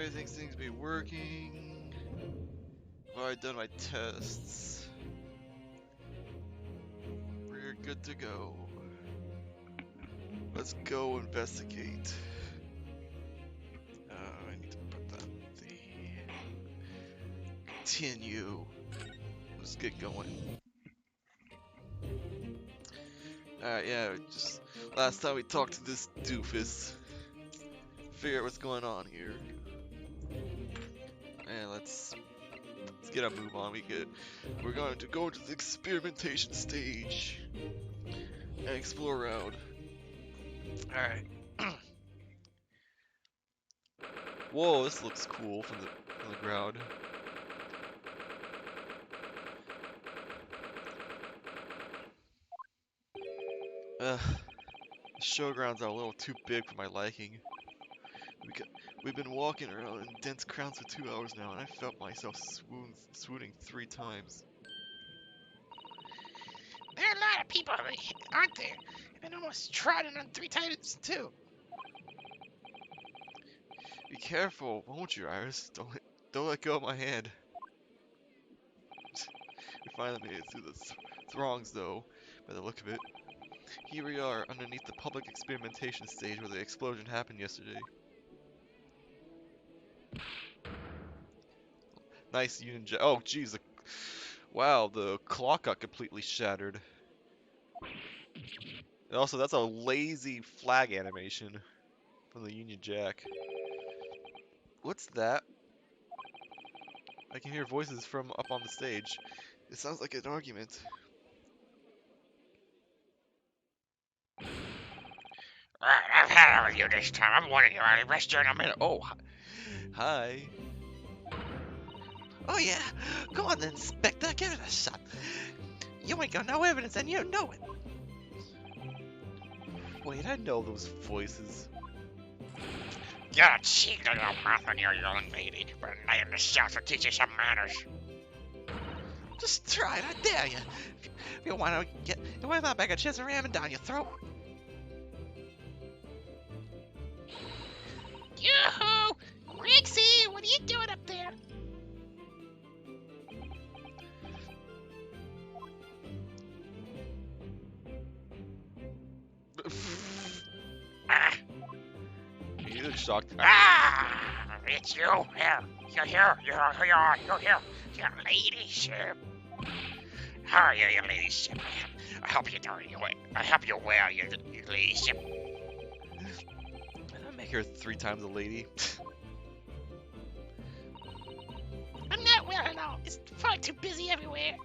everything seems to be working. I've already done my tests. We're good to go. Let's go investigate. I need to put that continue. Let's get going. Alright, yeah, just last time we talked to this doofus. Figure out what's going on here. And let's get a move on. We're going to go to the experimentation stage and explore around. Alright. Whoa, this looks cool from the ground. The showgrounds are a little too big for my liking. We've been walking around in dense crowds for 2 hours now, and I felt myself swooning 3 times. There are a lot of people, aren't there? And almost trodden on 3 times, too. Be careful, won't you, Iris? Don't let go of my hand. We finally made it through the throngs, though, by the look of it. Here we are, underneath the public experimentation stage where the explosion happened yesterday. Nice Union Jack. Oh, jeez. Wow, the clock got completely shattered. And also, that's a lazy flag animation from the Union Jack. What's that? I can hear voices from up on the stage. It sounds like an argument. I've had it with you this time. I'm warning you. I'll arrest you in a minute. Oh, hi. Oh yeah, go on then, Inspector, give it a shot. You ain't got no evidence and you know it. Wait, I know those voices. You're a cheat little mouth on your young lady, but a night in the south will teach you some manners. Just try it, I dare you. If you want to bag a chance of ramming down your throat. Yoo-hoo! Rixie, what are you doing up there? You look shocked. Ah! It's you! Here! You're here! You're here! Your ladyship! How are you, your ladyship? I hope you don't anyway. I hope you well, your ladyship. Did I make her 3 times a lady? I'm not well at all. It's far too busy everywhere.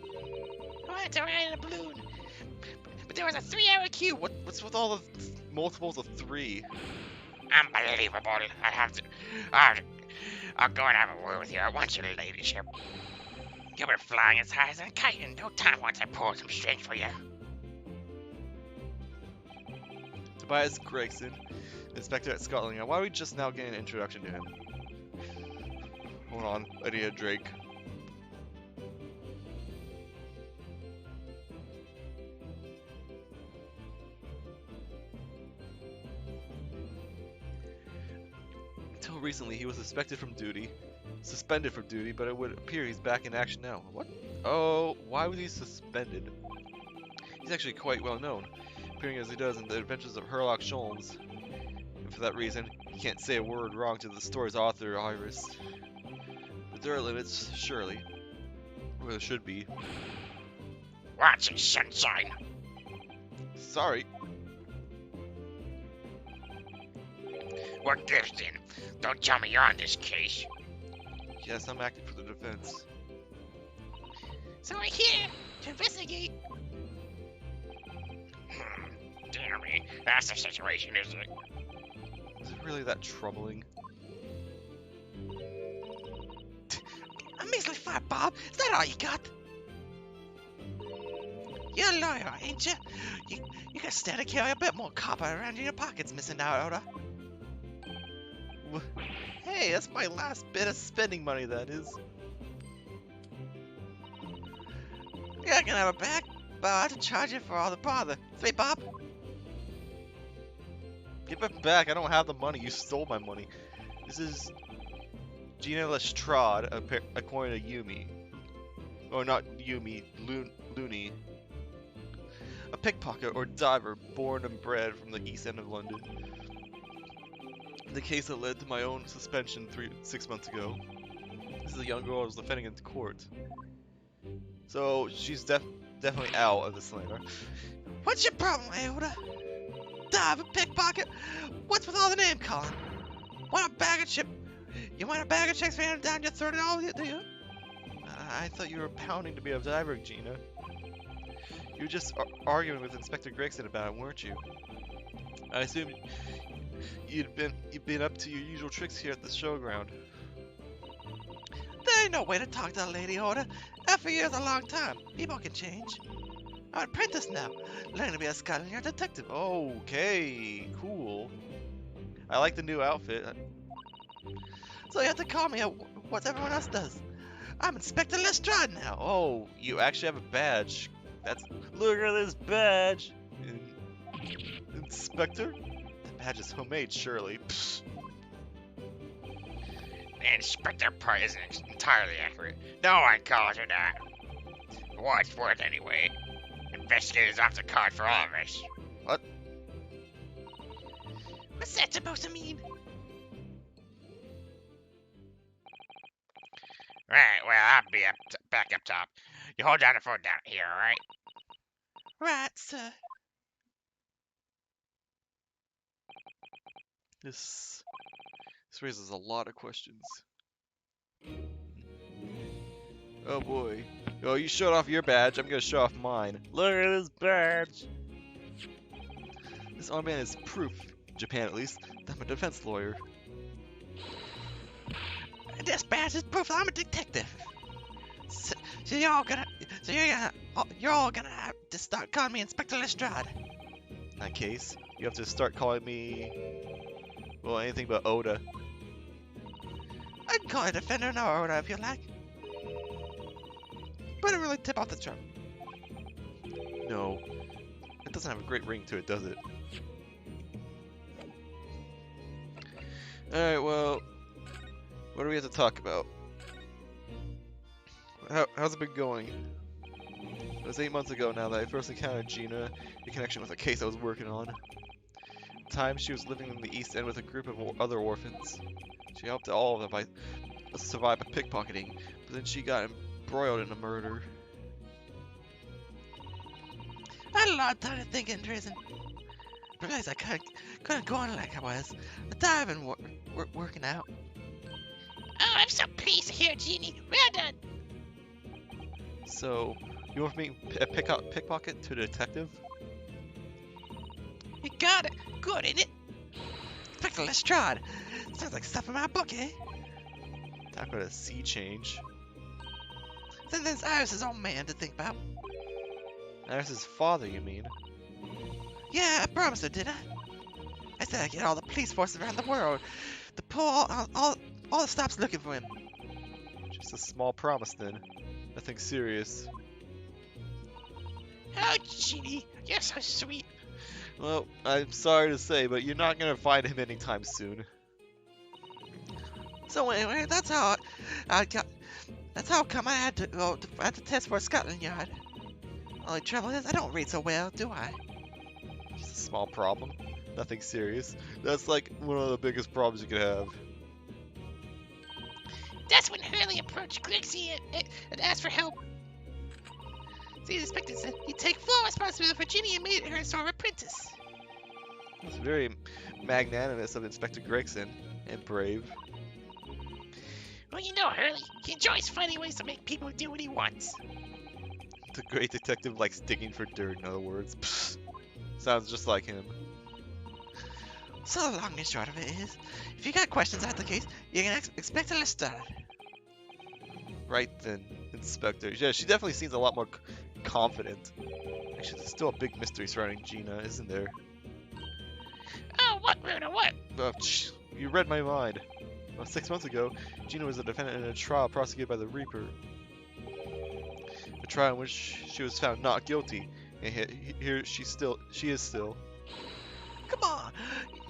I wanted to ride in a balloon, but there was a 3-hour queue. What's with all the multiples of 3? Unbelievable. I'll go and have a word with you. I want your ladyship. You were flying as high as a kite in no time once I pulled some strings for you. Tobias Gregson, Inspector at Scotland Yard. Why are we just now getting an introduction to him? Hold on, I need a drink. Until recently, he was suspended from duty, but it would appear he's back in action now. What? Oh, why was he suspended? He's actually quite well known, appearing as he does in the Adventures of Sherlock Holmes. And for that reason, he can't say a word wrong to the story's author, Iris. But there are limits, surely. Or there should be. Watch it, sunshine. Sorry. What gives then? Don't tell me you're on this case. Yes, I'm acting for the defense. So we're here to investigate. Dear me, that's the situation, isn't it? Is it really that troubling? A measly 5 bob, is that all you got? You're a lawyer, ain't you? You can stand to carry a bit more copper around in your pockets, Mr. Narada. Hey, that's my last bit of spending money, that is. Yeah, I can have it back, but I have to charge you for all the bother. 3 bob? Give it back, I don't have the money, you stole my money. This is Gina Lestrade, according to Yumi. Or not Yumi, Looney. A pickpocket or diver born and bred from the East End of London. The case that led to my own suspension 6 months ago. This is a young girl I was defending in court. So she's definitely out of the slander. What's your problem, Iota? Dive, a pickpocket? What's with all the name calling? Want a bag of chip? You want a bag of chicks ran down your throat and all, do you? I thought you were pounding to be a diver, Gina. You were just arguing with Inspector Gregson about it, weren't you? I assumed you'd been up to your usual tricks here at the showground. There ain't no way to talk to a lady, Iota. After years a long time. People can change. I'm an apprentice now, learning to be a Scotland Yard detective. Okay, cool. I like the new outfit. So you have to call me what everyone else does. I'm Inspector Lestrade now. Oh, you actually have a badge. Look at this badge. Inspector? The badge is homemade, surely. Psst. The inspector part isn't entirely accurate. No one calls her that. For what it's worth, anyway. Investigators off the card for all of us. What? What's that supposed to mean? Right, well, I'll be back up top. You hold down the phone down here, alright? Right, sir. This raises a lot of questions. Oh boy. Oh, you showed off your badge, I'm gonna show off mine. Look at this badge! This armband is proof, Japan at least, that I'm a defense lawyer. This badge is proof I'm a detective. So you're all gonna have to start calling me Inspector Lestrade. In that case, you have to start calling me, well, anything but Oda. I can call you Defender or Oda if you like. But it really tip off the charm. No, it doesn't have a great ring to it, does it? Alright, well, what do we have to talk about? How's it been going? It was 8 months ago now that I first encountered Gina in connection with a case I was working on. At the time, she was living in the East End with a group of other orphans. She helped all of them by survive by pickpocketing, but then she got embroiled in a murder. I had a lot of time to think in prison. Realized I couldn't go on like I was. The diving working out. Oh, I'm so pleased to hear, Jeannie. Well done. So, you want me to pickpocket to a detective? You got it. Good, ain't it? Inspector Lestrade. Sounds like stuff in my book, eh? Talk about a sea change. Then there's Iris's old man to think about. Iris' father, you mean? Yeah, I promised her, did I? I said I'd get all the police forces around the world to pull all the stops looking for him. Just a small promise then. Nothing serious. Oh, Jeannie, you're so sweet. Well, I'm sorry to say, but you're not gonna find him anytime soon. So anyway, that's how come I had to go to test for a Scotland Yard. Only trouble is I don't read so well, do I? Just a small problem. Nothing serious. That's like one of the biggest problems you could have. That's when Hurley approached Grixie and asked for help. See, the inspector said he'd take full responsibility for Ginny and made her his sort of apprentice. It's very magnanimous of Inspector Gregson, and brave. Well, you know Hurley. He enjoys finding ways to make people do what he wants. The great detective likes digging for dirt, in other words. Psst. Sounds just like him. So the long and short of it is, if you got questions about the case, you can expect a Lestrade. Right then, Inspector. Yeah, she definitely seems a lot more confident. Actually, there's still a big mystery surrounding Gina, isn't there? Oh, what, Bruno, what? You read my mind. Well, 6 months ago, Gina was a defendant in a trial prosecuted by the Reaper. A trial in which she was found not guilty, and here she is still. Come on.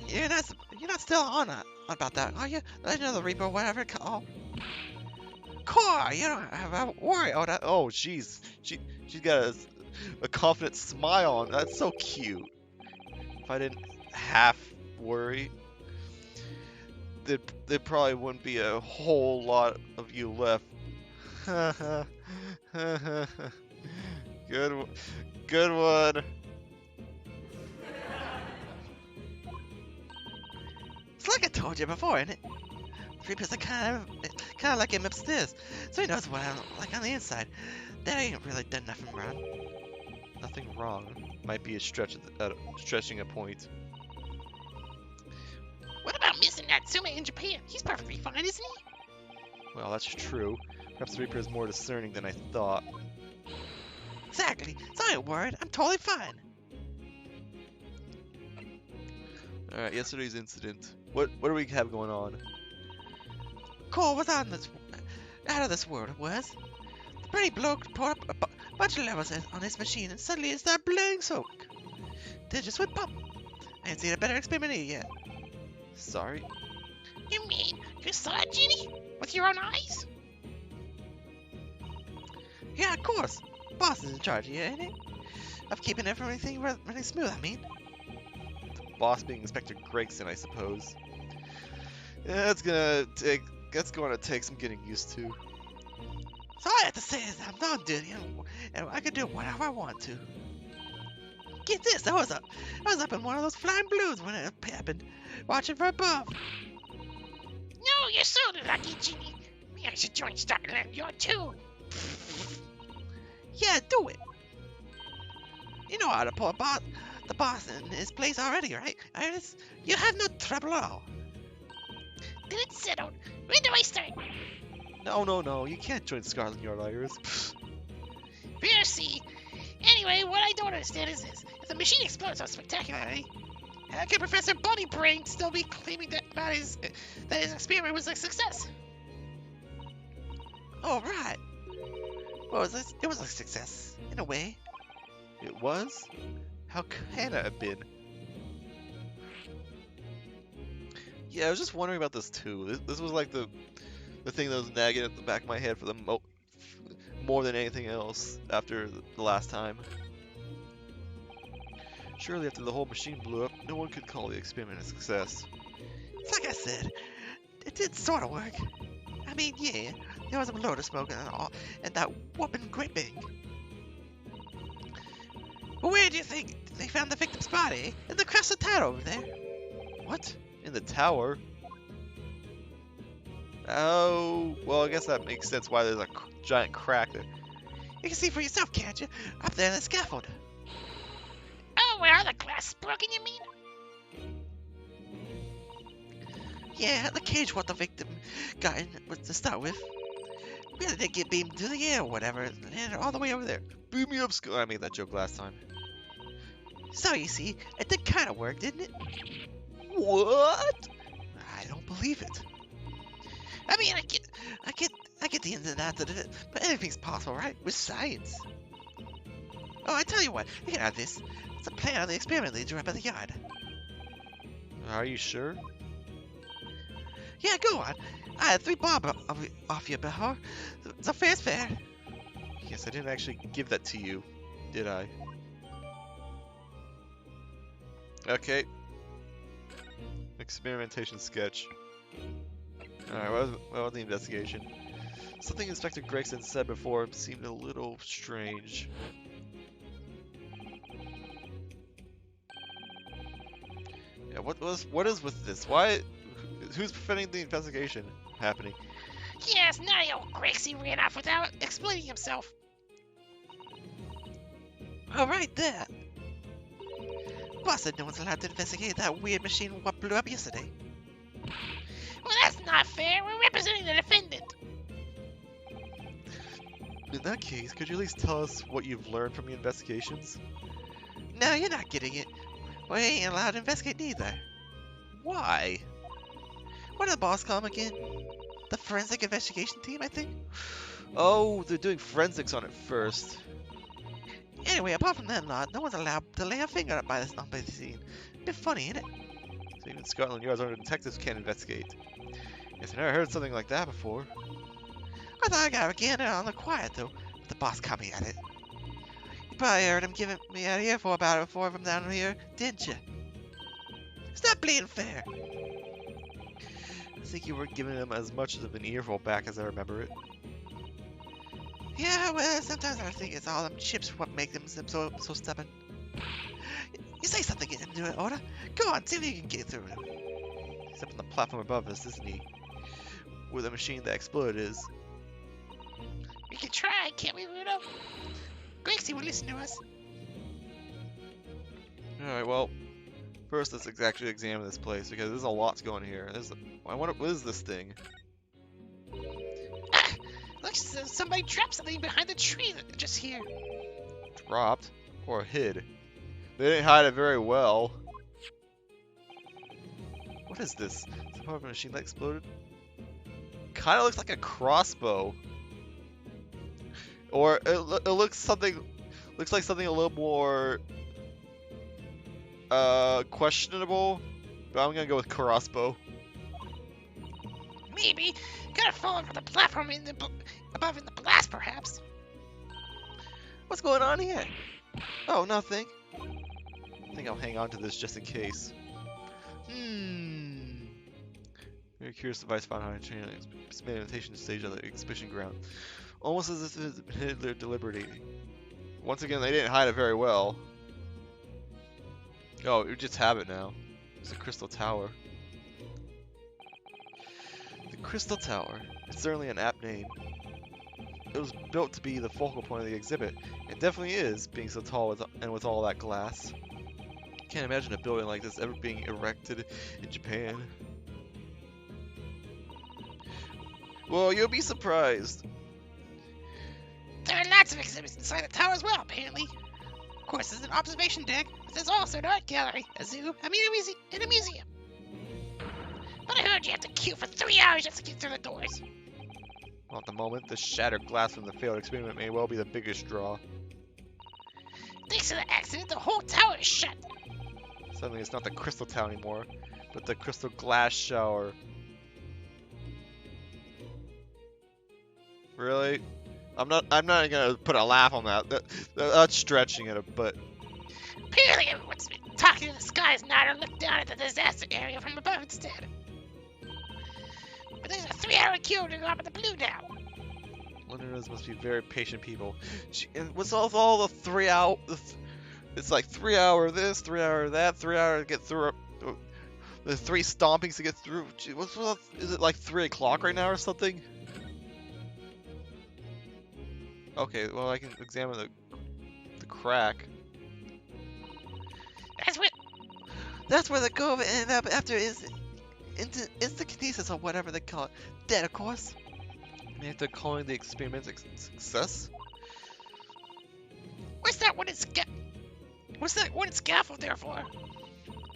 You're not still on that about that, are you? Another Reaper, whatever it's called. Core, you don't have to worry about that. Oh, jeez. She's got a confident smile on. That's so cute. If I didn't half worry, there probably wouldn't be a whole lot of you left. Good, good one. It's like I told you before, isn't it? Reapers are kind of like him upstairs, so he knows what I'm like on the inside. That ain't really done nothing wrong. Nothing wrong. Might be a stretching a point. What about Mr. Natsume in Japan? He's perfectly fine, isn't he? Well, that's true. Perhaps the Reaper is more discerning than I thought. Exactly. So I ain't worried. I'm totally fine. Alright, yesterday's incident. What do we have going on? Cole was out of this world, it was. The pretty bloke poured up a bunch of levels on his machine and suddenly it started blowing smoke. Then it just went pop. I ain't seen a better experiment yet. Sorry. You mean you saw it, Ginny? With your own eyes? Yeah, of course. Boss is in charge here, ain't he? Of keeping everything running smooth, I mean. Boss being Inspector Gregson, I suppose. Yeah, that's going to take some getting used to. So all I have to say is I'm on duty and I can do whatever I want to. Get this, I was up in one of those flying blues when it happened, watching from above. No, you're so lucky, Ginny. Maybe I should join Starland Yard too. Yeah, do it. You know how to put the boss in his place already, right? You have no trouble at all. Then it's settled. When do I start? No, you can't join Scarlet Yard Iris. We'll see. Anyway, what I don't understand is this. If the machine explodes so spectacularly, how can Professor Bunnybrain still be claiming that his experiment was a success? Oh, right. Well, it was a success, in a way. It was? How can it have been? Yeah, I was just wondering about this too. This was like the thing that was nagging at the back of my head for the more than anything else after the last time. Surely after the whole machine blew up, no one could call the experiment a success. It's like I said, it did sort of work. I mean, yeah, there was a load of smoke and that whooping great big. But where do you think they found the victim's body? In the crest of tower over there. What? In the tower? Oh, well, I guess that makes sense why there's a giant crack there. You can see for yourself, can't you? Up there in the scaffold. Oh, where all the glass is broken, you mean? Yeah, the cage what the victim got in was to start with. Really did get beamed to the air or whatever, and landed all the way over there. Boom me up, I made that joke last time. So you see, it did kind of work, didn't it? What? I don't believe it. I mean, I get the ins and outs of it, but anything's possible, right? With science. Oh, I tell you what, you can have this. It's a plan on the experiment leads right by the yard. Are you sure? Yeah, go on. I had 3 bob off you before. So fair's fair. Yes, I didn't actually give that to you, did I? Okay. Experimentation sketch. Alright, what was the investigation? Something Inspector Gregson said before seemed a little strange. Yeah, what is with this? Why? Who's preventing the investigation happening? Yes, naughty old Gracie ran off without explaining himself. Oh, right there. Boss said no one's allowed to investigate that weird machine what blew up yesterday. Well, that's not fair. We're representing the defendant. In that case, could you at least tell us what you've learned from your investigations? No, you're not getting it. We ain't allowed to investigate neither. Why? What did the boss call them again? The forensic investigation team, I think? Oh, they're doing forensics on it first. Anyway, apart from that lot, no one's allowed to lay a finger up by the scene. Bit funny, ain't it? So even Scotland Yard's own detectives can't investigate. Guess I never heard something like that before. I thought I got a gander on the quiet, though, with the boss caught me at it. You probably heard him giving me an earful about it before from down here, didn't you? It's not bleeding fair. I think you were giving him as much of an earful back as I remember it. Yeah, well, sometimes I think it's all them chips what make them so stubborn. You say something into it, Oda. Go on, see if you can get through it. He's up on the platform above us, isn't he? Where the machine that exploded is. We can try, can't we, Rudo? Gracie will listen to us. Alright, well, first let's actually examine this place, because there's a lot going here. I wonder, what is this thing? Ah, looks as though somebody dropped something behind the tree just here. Dropped? Or hid? They didn't hide it very well. What is this? Is it part of a machine that exploded? Kinda looks like a crossbow. Or it looks like something a little more questionable, but I'm gonna go with crossbow. Maybe. Could have fallen from the platform above in the blast, perhaps. What's going on here? Oh, nothing. I think I'll hang on to this just in case. Very curious device found on the experimentation stage of the exhibition ground. Almost as if it had been hidden there deliberately. Once again, they didn't hide it very well. Oh, we just have it now. It's a crystal tower. The Crystal Tower. It's certainly an apt name. It was built to be the focal point of the exhibit. It definitely is, being so tall with all that glass. Can't imagine a building like this ever being erected in Japan. Well, you'll be surprised. There are lots of exhibits inside the tower as well, apparently. Of course, there's an observation deck, but there's also an art gallery, a zoo, and a museum. But I heard you have to queue for 3 hours just to get through the doors. Well, at the moment, the shattered glass from the failed experiment may well be the biggest draw. Thanks to the accident, the whole tower is shut. Suddenly, it's not the Crystal Town anymore, but the Crystal Glass Shower. Really? I'm not gonna put a laugh on that. That's stretching it, but Apparently, everyone's been talking to the skies now to look down at the disaster area from above instead. But there's a 3-hour queue to go up at the blue now. Londoners must be very patient people. And what's all the 3 hour? It's like 3 hour this, 3 hour that, 3 hour to get through. The 3 stompings to get through. Gee, is it like 3 o'clock right now or something? Okay, well I can examine the crack. That's what That's where the cove ended up after instankinesis or whatever they call it. Dead, of course. And after calling the experiment a success? What's that wooden scaffold there for?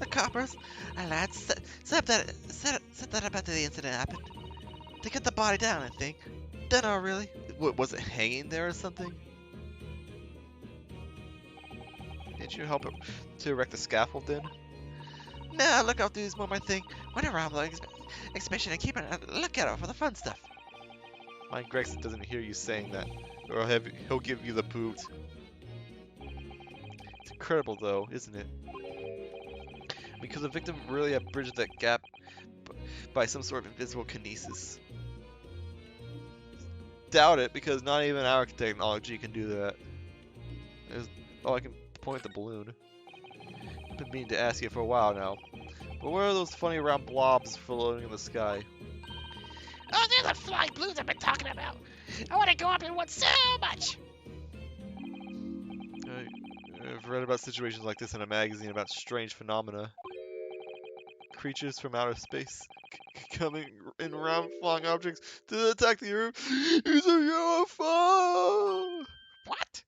The coppers and lads set that up after the incident happened. They cut the body down, I think. Don't know really. What, was it hanging there or something? Didn't you help it to erect the scaffold then? Nah, look, I'll do this more my thing. Whenever I'm like exhibition and keep a lookout for the fun stuff. Mike Gregson doesn't hear you saying that, or he'll give you the boot. It's incredible though, isn't it? Because the victim really had bridged that gap by some sort of invisible kinesis. Doubt it, because not even our technology can do that. Oh, I can point at the balloon. I've been meaning to ask you for a while now. But where are those funny round blobs floating in the sky? Oh, they're the flying blues I've been talking about. I want to go up in one so much. I've read about situations like this in a magazine about strange phenomena. Creatures from outer space coming in round flying objects to attack the Earth. It's a UFO! What?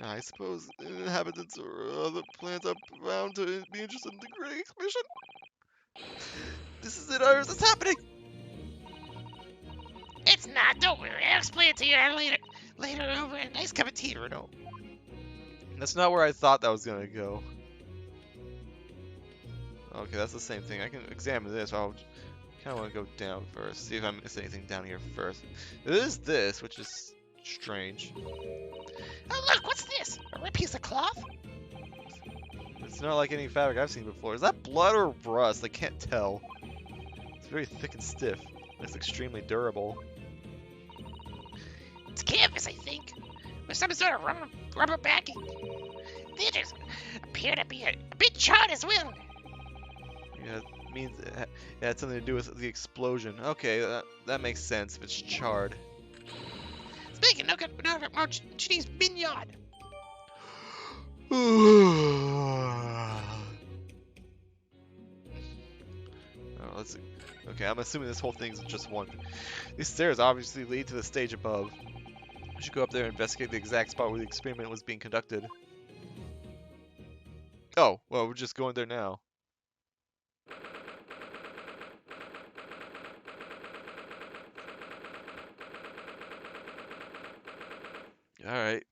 I suppose inhabitants or other planets are bound to be interested in the Great Exhibition. This is it, Iris. It's happening! It's not. Don't worry. I'll explain it to you later over a nice cup of tea, Rudo. That's not where I thought that was gonna go. Okay, that's the same thing. I can examine this. I'll kind of want to go down first. See if I miss anything down here first. It is this, which is strange. Oh, look, what's this? A red piece of cloth? It's not like any fabric I've seen before. Is that blood or rust? I can't tell. It's very thick and stiff. It's extremely durable. It's canvas, I think. With some sort of rubber backing. They just appear to be a bit charred as well. Yeah, it means it had something to do with the explosion. Okay, that makes sense if it's charred. Speaking of Chinese vineyard. Oh, let's see. Okay, I'm assuming this whole thing's just one. These stairs obviously lead to the stage above. We should go up there and investigate the exact spot where the experiment was being conducted. Oh, well, we're just going there now. Alright.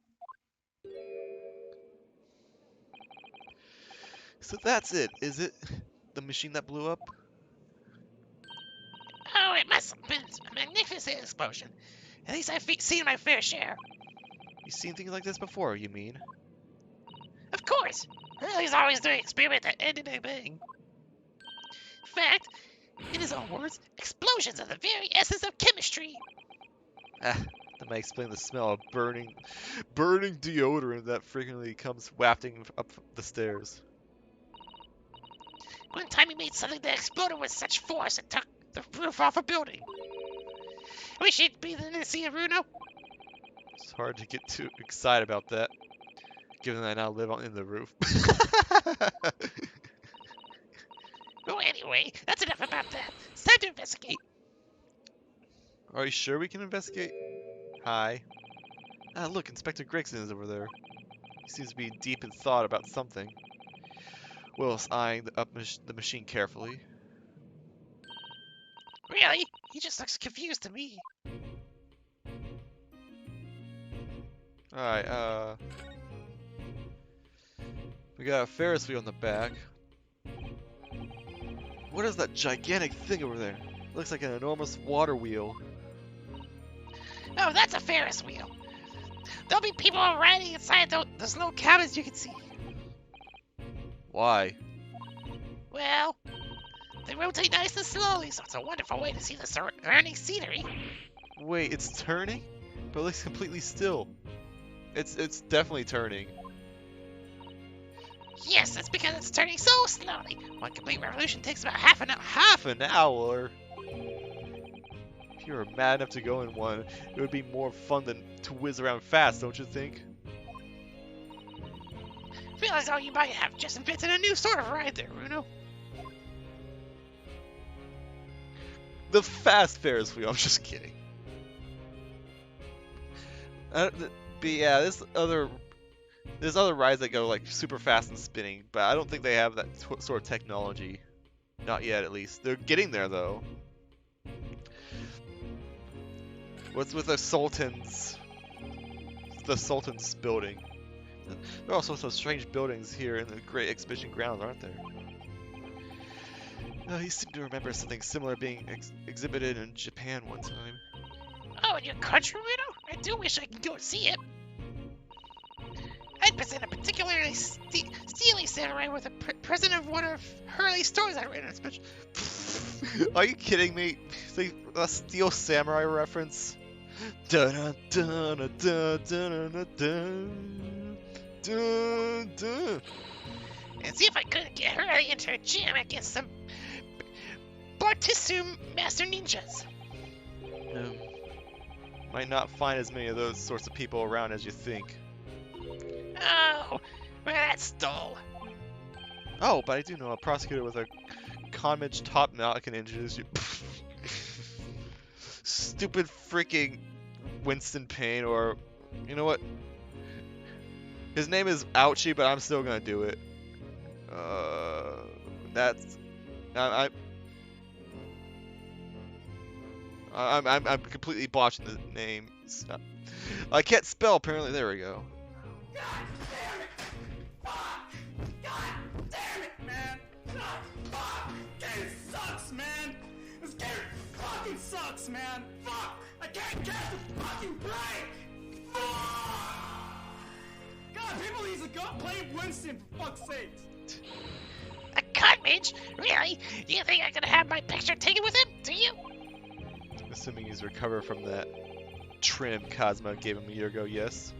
So that's it, is it? The machine that blew up? Oh, it must have been a magnificent explosion. At least I've seen my fair share. You've seen things like this before, you mean? Of course. Well, he's always doing experiments that end in a bang. In fact, in his own words, explosions are the very essence of chemistry. Ah, that might explain the smell of burning deodorant that frequently comes wafting up the stairs. One time he made something that exploded with such force it took the roof off a building. I wish he'd be there to see it, Bruno. It's hard to get too excited about that, given that I now live in the roof. Oh, anyway, that's enough about that. It's time to investigate. Are you sure we can investigate? Hi. Ah, look, Inspector Gregson is over there. He seems to be deep in thought about something. Will's eyeing the machine carefully. Really? He just looks confused to me. Alright, we got a Ferris wheel on the back. What is that gigantic thing over there? Looks like an enormous water wheel. Oh, that's a Ferris wheel. There'll be people riding inside those little cabins you can see. Why? Well, they rotate nice and slowly, so it's a wonderful way to see the surrounding scenery. Wait, it's turning? But it looks completely still. It's definitely turning. Yes, that's because it's turning so slowly. One complete revolution takes about half an hour. Half an hour? If you were mad enough to go in one, it would be more fun than to whiz around fast, don't you think? Feel as though you might have just invented a new sort of ride there, Bruno. The fast Ferris wheel, I'm just kidding. But yeah, there's other rides that go like super fast and spinning, but I don't think they have that sort of technology. Not yet, at least. They're getting there, though. What's with the Sultan's building? There are also some strange buildings here in the Great Exhibition Grounds, aren't there? You seem to remember something similar being exhibited in Japan one time. Oh, in your country, Bruno? I do wish I could go see it. I'd present a particularly steely samurai with a present of one of Hurley's stories I read in a special. Are you kidding me? A Steel Samurai reference? Dun dun dun dun dun dun dun dun. And see if I couldn't get Hurley into a jam against some Bartisu Master Ninjas. Might not find as many of those sorts of people around as you think. Oh, well, that's dull. Oh, but I do know a prosecutor with a Conmage top knot I can introduce you. Stupid freaking Winston Payne, or you know what? His name is Ouchie, but I'm still gonna do it. I'm completely botching the name. I can't spell. Apparently, there we go. fucking sucks, man. Fuck! I can't catch the fucking break! Fuck! God, people need to go play Winston for fuck's sake. A cartridge? Really? Do you think I'm gonna have my picture taken with him? Do you? Assuming he's recovered from that trim Cosmo gave him a year ago, yes.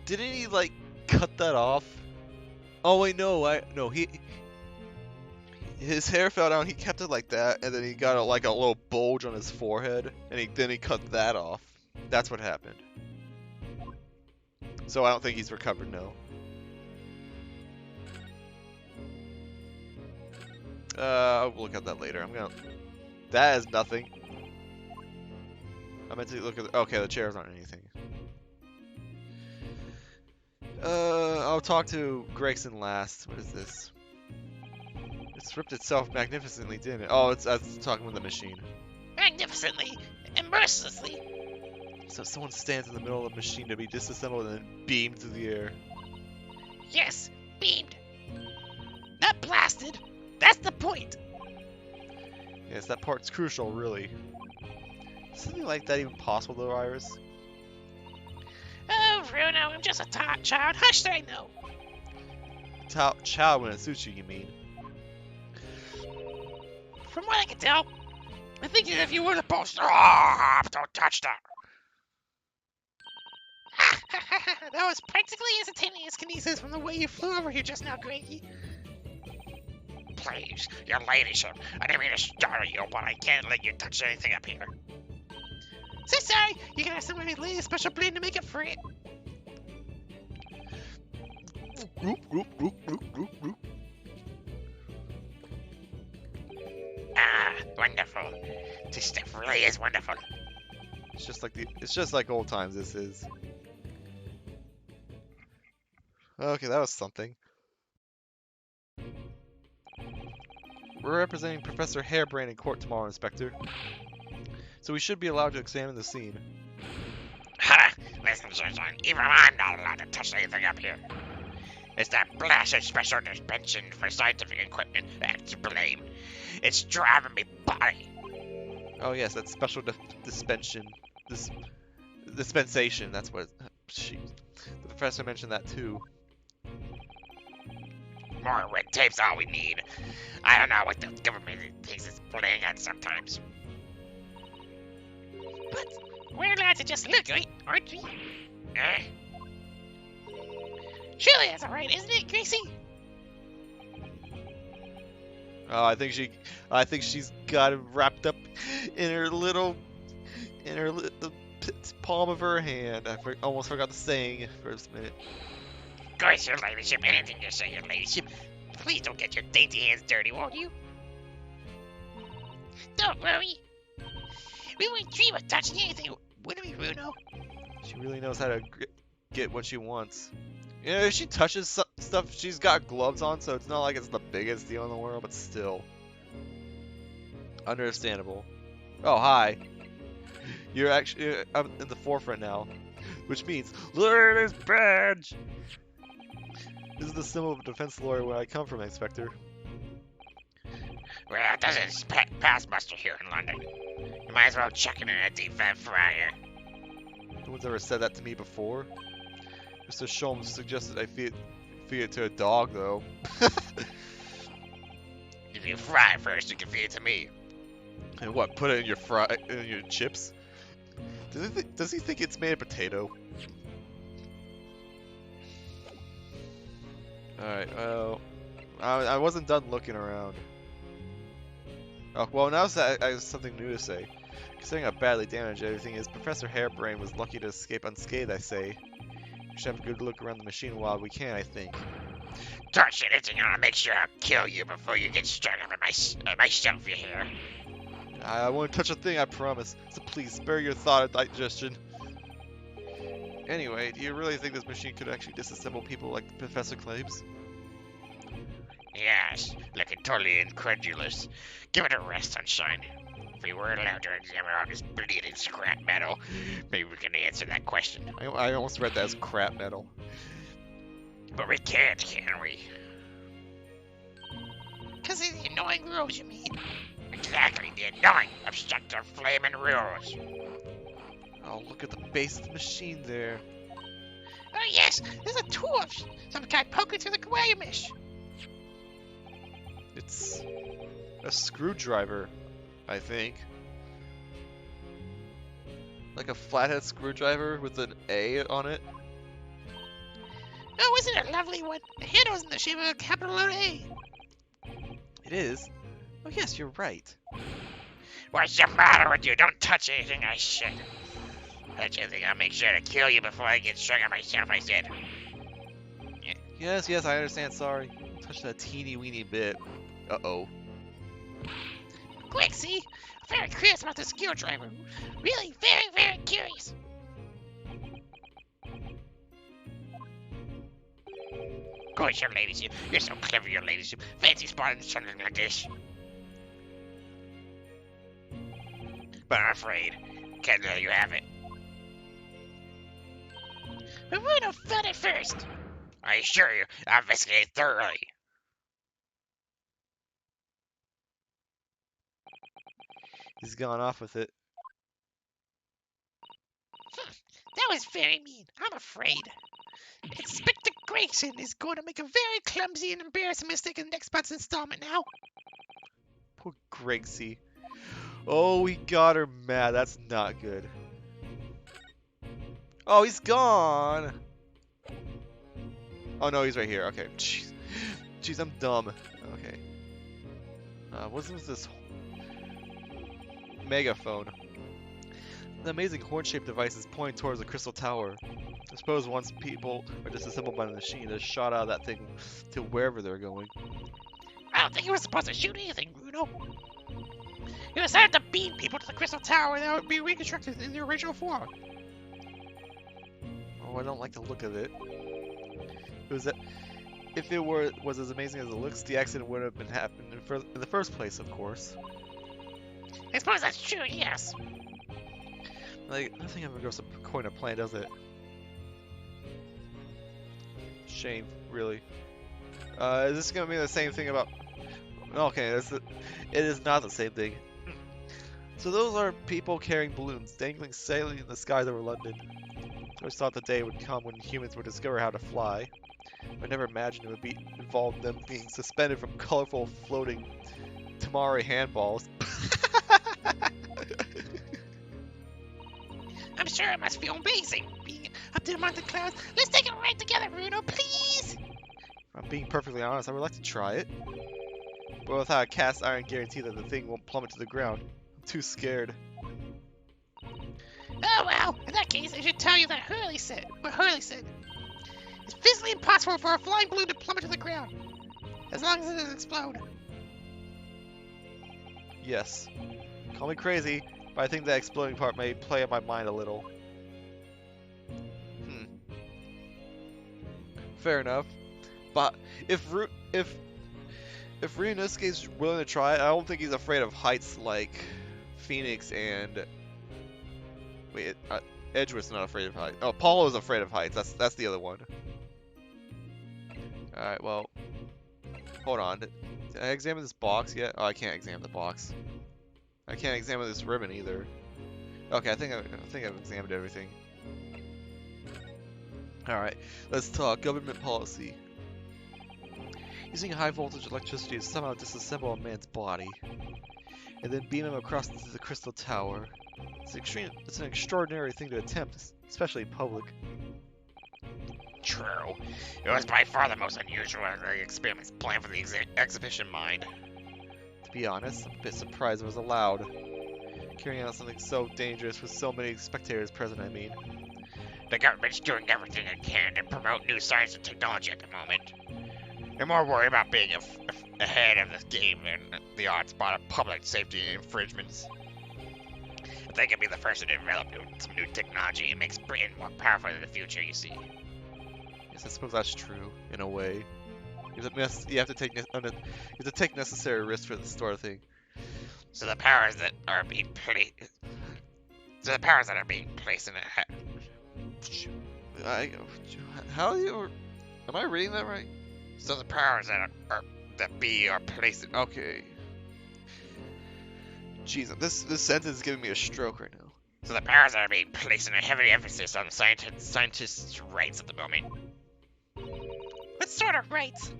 Didn't he like cut that off? Oh wait, no, his hair fell down. He kept it like that, and then he got like a little bulge on his forehead, and then he cut that off. That's what happened. So I don't think he's recovered. No. I'll look at that later. That is nothing. I meant to look at. Okay, the chairs aren't anything. I'll talk to Gregson last. What is this? It's ripped itself magnificently, didn't it? Oh, I was talking with the machine. Magnificently and mercilessly. So someone stands in the middle of the machine to be disassembled and then beamed through the air. Yes, beamed. Not blasted. That's the point. Yes, that part's crucial, really. Is something like that even possible, though, Iris? Oh, Bruno, I'm just a child. How should I know? Child when it suits you mean? From what I can tell, I think that if you were supposed to... Oh, don't touch that. That was practically instantaneous kinesis from the way you flew over here just now, Greggy. Please, your ladyship, I didn't mean to startle you, but I can't let you touch anything up here. So sorry, you're gonna have to wear a special blade to make up for it. Ah, wonderful. This stuff really is wonderful. It's just like old times. This is. Okay, that was something. We're representing Professor Harebrained in court tomorrow, Inspector. So we should be allowed to examine the scene. Ha! Listen, Sunshine, even I'm not allowed to touch anything up here. It's that blasted special dispensation for scientific equipment that's to blame. It's driving me batty. Oh yes, that special dispensation. Dispensation. That's what. The professor mentioned that too. More red tape's all we need. I don't know what the government thinks it's playing at sometimes. But we're allowed to just look, right? Aren't we? Eh? Surely that's alright, isn't it, Gracie? Oh, I think she's got it wrapped up in her little the palm of her hand. Almost forgot the saying for a minute. Of course, your ladyship. Anything you say, your ladyship. Please don't get your dainty hands dirty, won't you? Don't worry. We wouldn't dream of touching anything, wouldn't we, Bruno? She really knows how to get what she wants. You know, if she touches stuff, she's got gloves on, so it's not like it's the biggest deal in the world, but still. Understandable. Oh, hi. You're actually I'm in the forefront now, which means, look at this badge! This is the symbol of a defense lawyer where I come from, Inspector. Well, it doesn't pass muster here in London. You might as well chuck it in a deep fat fryer. No one's ever said that to me before. Mr. Sholmes suggested I feed it to a dog, though. If you fry it first, you can feed it to me. And what? Put it in your chips? Does he think it's made of potato? Alright, well, I wasn't done looking around. Oh, well, now I have something new to say. Considering how badly damaged everything is, Professor Harebrained was lucky to escape unscathed, I say. We should have a good look around the machine while we can, I think. Touch anything, and I'll make sure I'll kill you before you get strung up in my shelf, you hear? I won't touch a thing, I promise. So please, spare your thought of digestion. Anyway, do you really think this machine could actually disassemble people like the Professor claims? Yes, looking totally incredulous. Give it a rest, Sunshine. If we were allowed to examine all this bleeding scrap metal, maybe we can answer that question. I almost read that as crap metal. But we can't, can we? because of the annoying rules, you mean? Exactly, the annoying, obstructive, flaming rules. Oh, look at the base of the machine there. Oh yes, there's a tool of some kind poking through the conveyor mesh. It's a screwdriver, I think. Like a flathead screwdriver with an A on it. Oh, isn't it a lovely one? The handle's in the shape of a capital A. It is? Oh yes, you're right. What's the matter with you? Don't touch anything I said. Don't you think I'll make sure to kill you before I get struck on myself, I said. Yes, I understand, sorry. Touch that teeny weeny bit. Uh-oh. Quick, see? I'm very curious about the screwdriver. Really very, very curious. Of course, your ladyship. You're so clever, your ladyship. Fancy spotting something like this. But I'm afraid. Can't let you have it. But Bruno found it first. I assure you, I've investigated thoroughly. He's gone off with it. That was very mean. I'm afraid. Inspector Grayson is going to make a very clumsy and embarrassing mistake in the next month's installment now. Poor Gregsy. Oh, he got her mad. That's not good. Oh, he's gone. Oh no, he's right here. Okay. Jeez, I'm dumb. Okay. What's this megaphone? The amazing horn-shaped device is pointing towards the crystal tower. I suppose once people are disassembled by the machine, they're shot out of that thing to wherever they're going. I don't think you were supposed to shoot anything, Bruno. You decided to beam people to the crystal tower that would be reconstructed in the original form. Oh, I don't like the look of it. If it was as amazing as it looks, the accident would have been happening in the first place, of course. I suppose that's true, yes. Like, nothing ever goes according to plan, does it? Shame, really. Is this gonna be the same thing about... Okay, it is not the same thing. So those are people carrying balloons, dangling sailing in the skies over London. I always thought the day would come when humans would discover how to fly. I never imagined it would involve them being suspended from colorful floating tamari handballs. I'm sure it must feel amazing being up there among the clouds. Let's take it right together, Bruno, please. If I'm being perfectly honest, I would like to try it. But without a cast iron guarantee that the thing won't plummet to the ground, I'm too scared. Oh well, in that case, I should tell you that Hurley said. It's physically impossible for a flying balloon to plummet to the ground, as long as it doesn't explode. Yes. Call me crazy, but I think that exploding part may play on my mind a little. Fair enough. But if Ryunosuke's willing to try it, I don't think he's afraid of heights like Phoenix and... Wait, Edgeworth's not afraid of heights. Oh, Paulo's afraid of heights. That's the other one. Alright, well... Hold on. Did I examine this box yet? Oh, I can't examine the box. I can't examine this ribbon either. Okay, I think I've examined everything. Alright, let's talk government policy. Using high voltage electricity to somehow disassemble a man's body, and then beam him across the crystal tower. It's an extraordinary thing to attempt, especially in public. True. It was by far the most unusual of the experiments planned for the exhibition mind. To be honest, I'm a bit surprised it was allowed. Carrying out something so dangerous with so many spectators present, I mean. The government's doing everything it can to promote new science and technology at the moment. They're more worried about being ahead of the game than the onslaught of public safety infringements. If they can be the first to develop some new technology, it makes Britain more powerful in the future, you see. Yes, I suppose that's true, in a way. You have to take necessary risks for this sort of thing. So the powers that are being placed in it. How are you? Am I reading that right? So the powers that that be or place it. Okay. Jeez, this sentence is giving me a stroke right now. So the powers are being placing a heavy emphasis on scientists' rights at the moment. What sort of rights?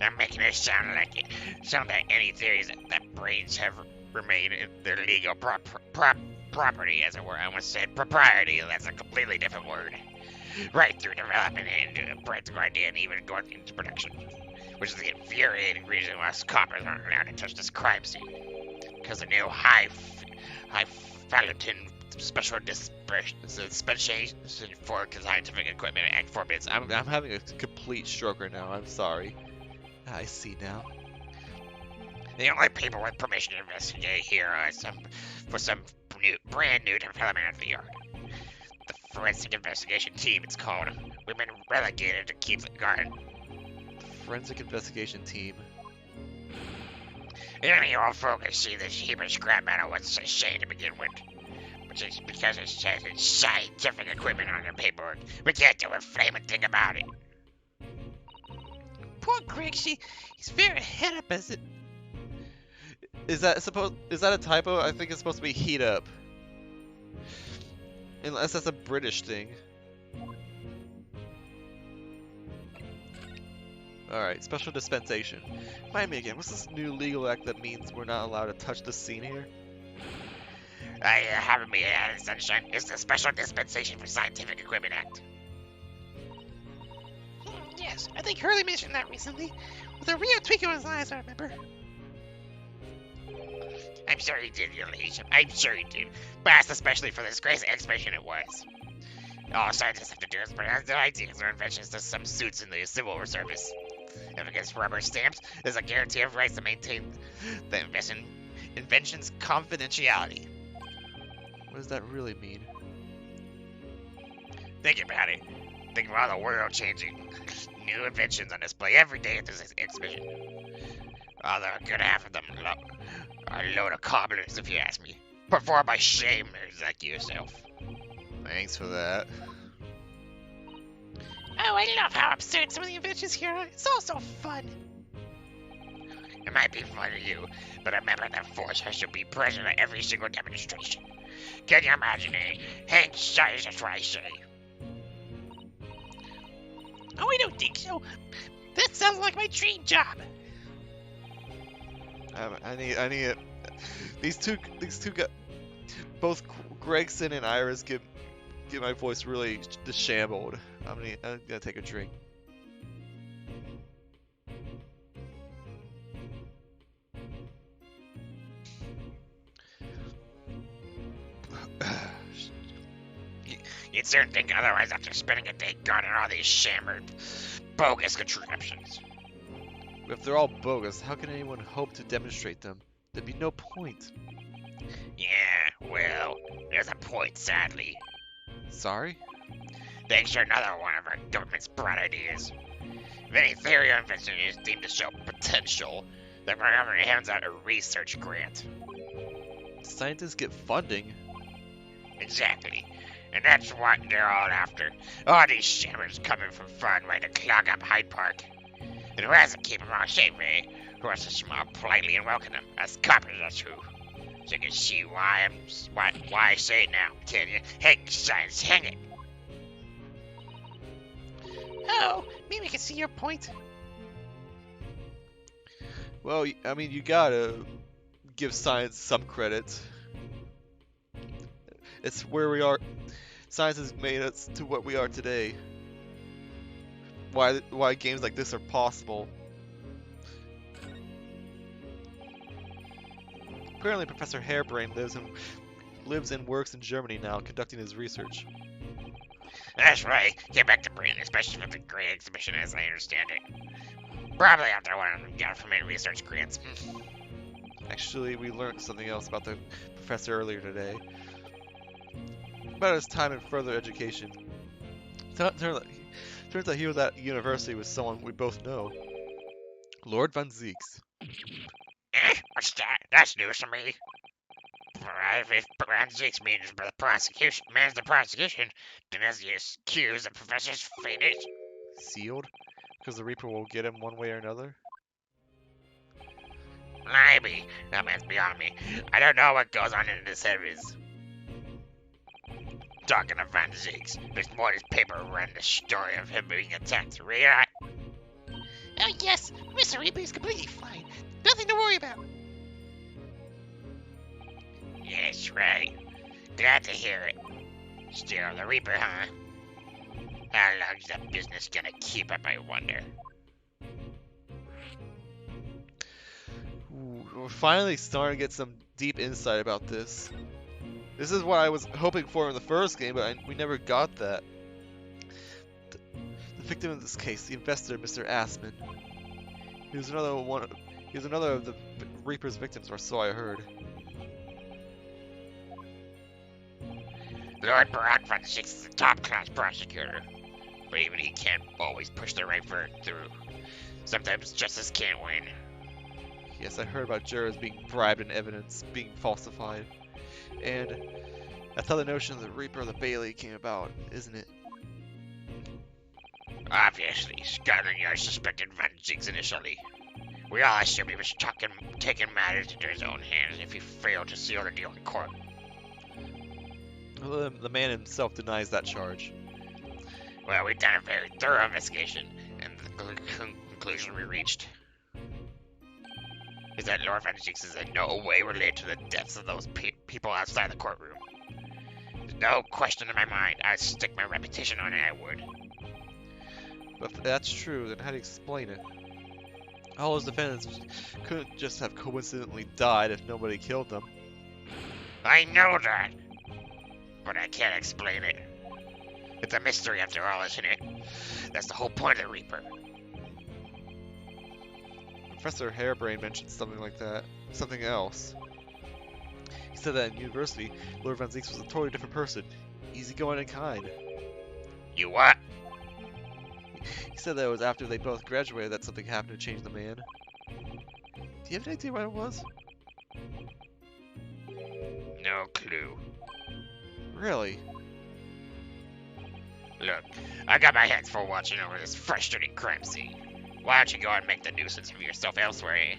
I'm making it sound that any theories that brains have remain in their legal property, as it were. I almost said propriety, that's a completely different word. Right through development into a practical idea and even going into production. Which is the infuriating reason why coppers aren't allowed to touch this crime scene. Because the new high falutin special dispensation for scientific equipment act forbids. I'm having a complete stroke right now. I'm sorry. I see now. The only people with permission to investigate here are some brand new development at the yard. The forensic investigation team, it's called. We've been relegated to keep the garden. Forensic investigation team. Any old folk can see this heap of scrap metal was a shame to begin with. Which is because it says it's scientific equipment on the paperwork. We can't do a flaming thing about it. Poor Greg, he's very head up as it. Is that a typo? I think it's supposed to be heat up. Unless that's a British thing. Alright, special dispensation. Remind me again, what's this new legal act that means we're not allowed to touch the scene here? I haven't been added, sunshine. It's the Special Dispensation for Scientific Equipment Act. Yes, I think Hurley mentioned that recently. With a real twinkle in his eyes, I remember. I'm sure he did, Your Ladyship. I'm sure he did. But that's especially for this crazy exhibition it was. All scientists have to do is pronounce their ideas or inventions to some suits in the civil service. If it gets rubber stamps, there's a guarantee of rights to maintain the invention's confidentiality. What does that really mean? Think about it. Think of all the world-changing new inventions on display every day at this exhibition. Although a good half of them are a load of cobblers, if you ask me. Performed by shamers like yourself. Thanks for that. Oh, I love how absurd some of the inventions here are. It's all so fun. It might be fun to you, but remember that force has to be present at every single demonstration. Can you imagine it? Hang size, that's what I say. Oh, I don't think so. That sounds like my dream job. I need it. These two guys, both Gregson and Iris get my voice really disheveled. I'm gonna take a drink. You'd soon think otherwise after spending a day guarding all these shammered, bogus contraptions. If they're all bogus, how can anyone hope to demonstrate them? There'd be no point. Yeah, well, there's a point, sadly. Sorry? Thanks to another one of our government's bright ideas. If any theory or invention is deemed to show potential, the government hands out a research grant. Scientists get funding? Exactly. And that's what they're all after. All these shammers coming from far and wide to clog up Hyde Park. And who has to keep them all safe, eh? Who has to smile politely and welcome them? Us coppers, that's who. So you can see why I say it now, can you? Hang science, hang it. Oh, maybe I can see your point. Well, I mean, you gotta give science some credit. It's where we are. Science has made us to what we are today. Why games like this are possible. Apparently, Professor Hairbrain lives and works in Germany now, conducting his research. That's right. Get back to Britain, especially for the great exhibition as I understand it. Probably after one of the government research grants. Actually, we learned something else about the professor earlier today. About his time in further education. Turns out he was at university with someone we both know. Lord Van Zeeks. What's that? That's news to me. If forensics means the prosecution, then as the accused, the professor's fate is Sealed? Because the Reaper will get him one way or another? Maybe. That man's beyond me. I don't know what goes on in this series. Talking of Van Zieks, there's more in this paper around the story of him being attacked. Read it. Oh, yes, Mr. Reaper is completely fine. Nothing to worry about. Yes, right. Glad to hear it. Still, the Reaper, huh? How long's that business gonna keep up, I wonder? Ooh, we're finally starting to get some deep insight about this. This is what I was hoping for in the first game, but we never got that. The victim in this case, the investor, Mr. Assman. He was another of the Reaper's victims, or so I heard. Lord Barack Van Zieks is a top-class prosecutor, but even he can't always push the right verdict through. Sometimes justice can't win. Yes, I heard about jurors being bribed and evidence being falsified. And that's how the notion of the Reaper of the Bailey came about, isn't it? Obviously, Scotland Yard suspected Van Zieks initially. We all assumed he was taking matters into his own hands if he failed to seal the deal in court. Well, the man himself denies that charge. Well, we've done a very thorough investigation, and the conclusion we reached is that Lord Van Zieks is in no way related to the deaths of those people outside the courtroom. There's no question in my mind. I'd stick my reputation on it, I would. But if that's true, then how do you explain it? All those defendants couldn't just have coincidentally died if nobody killed them. I know that, but I can't explain it. It's a mystery after all, isn't it? That's the whole point of the Reaper. Professor Hairbrain mentioned something like that. Something else. He said that in university, Lord Van Zieks was a totally different person. Easygoing and kind. You what? He said that it was after they both graduated that something happened to change the man. Do you have any idea what it was? No clue. Really? Look, I got my hands full watching over this frustrating crime scene. Why don't you go and make the nuisance of yourself elsewhere, eh?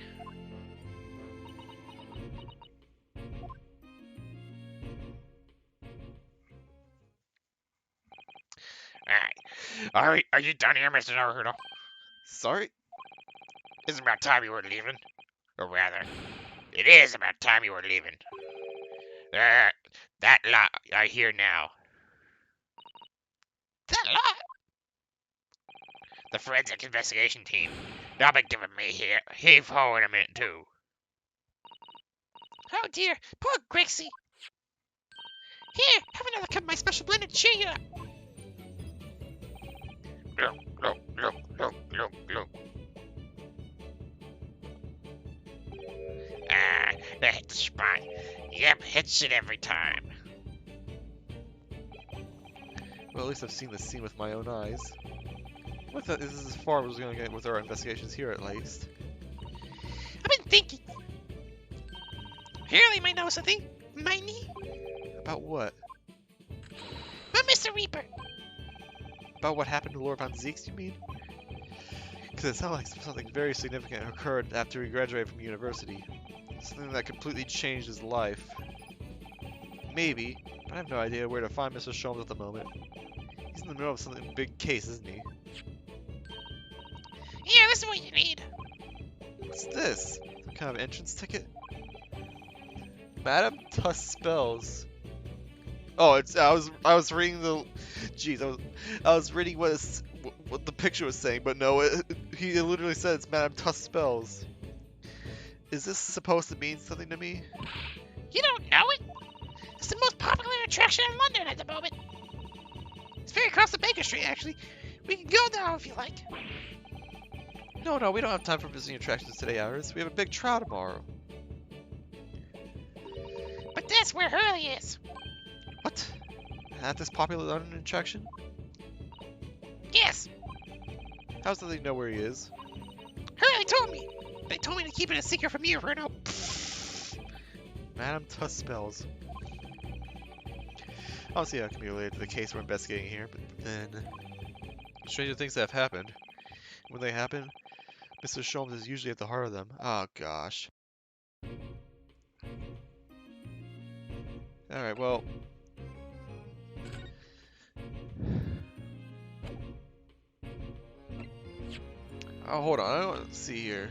Alright. Are you done here, Mr. Naruto? Sorry? It's about time you were leaving. Or rather, it is about time you were leaving. That lot I hear now. That lot? The forensic investigation team. They'll be giving me heave-ho in a minute, too. Oh dear, poor Grixie. Here, have another cup of my special blend to cheer you up. Look. That hit the spot. Yep, hits it every time. Well, at least I've seen this scene with my own eyes. This is as far as we're going to get with our investigations here, at least. I've been thinking. Surely you might know something, might you? About what? But Mr. Reaper. About what happened to Lord Van Zieks, you mean? Because it sounds like something very significant occurred after he graduated from university. Something that completely changed his life. Maybe, but I have no idea where to find Mr. Sholmes at the moment. He's in the middle of some big case, isn't he? Here, this is what you need. What's this? Some kind of entrance ticket? Madame Tuss Spells. Oh, I was reading the. Jeez, I was reading what the picture was saying, but no, he literally said it's Madame Tuss Spells. Is this supposed to mean something to me? You don't know it? It's the most popular attraction in London at the moment. It's very across the Baker Street, actually. We can go now if you like. No, we don't have time for visiting attractions today, Iris. We have a big trial tomorrow. But that's where Hurley is. What? At this popular London attraction? Yes, How does they know where he is? Hurley told me. They told me to keep it a secret from you, Bruno. Madame Tuss Spells. I don't see how it can be related to the case we're investigating here, but then... Stranger things have happened. When they happen, Mr. Sholmes is usually at the heart of them. Oh gosh. Alright, well. Oh, hold on. I don't see here.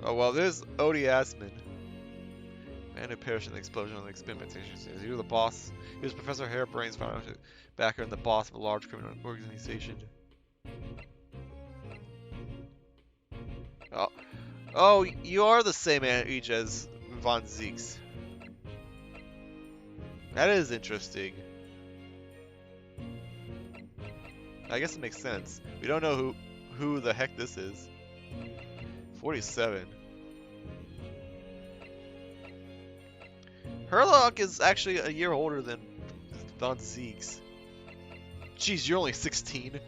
Oh, well, there's Odie Asman. Man who perished in the explosion on the experimentation stage. He was the boss. He was Professor Hairbrain's final backer and the boss of a large criminal organization. Oh, oh, you are the same age as Von Zeeks. That is interesting. I guess it makes sense. We don't know who the heck this is. 47. Herlock is actually a year older than Von Zeeks. Jeez, you're only 16.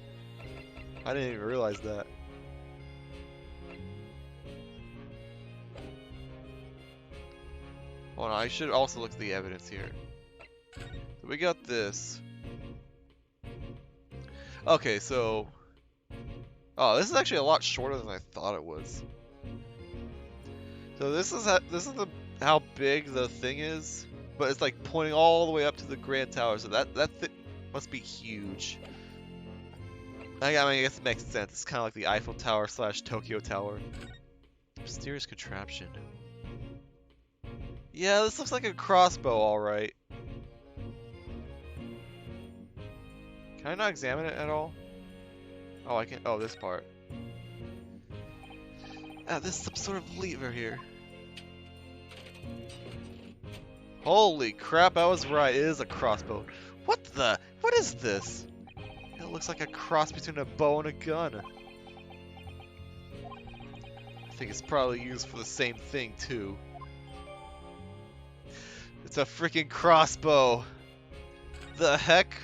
I didn't even realize that. Hold on, I should also look at the evidence here. So we got this. Okay, so... Oh, this is actually a lot shorter than I thought it was. So this is how big the thing is, but it's like pointing all the way up to the Grand Tower. So that must be huge. I mean, I guess it makes sense. It's kind of like the Eiffel Tower / Tokyo Tower. Mysterious contraption. Yeah, this looks like a crossbow, all right. Can I not examine it at all? Oh, I can. Oh, this part. Ah, there's some sort of lever here. Holy crap, I was right. It is a crossbow. What the? What is this? It looks like a cross between a bow and a gun. I think it's probably used for the same thing, too. It's a freaking crossbow. The heck?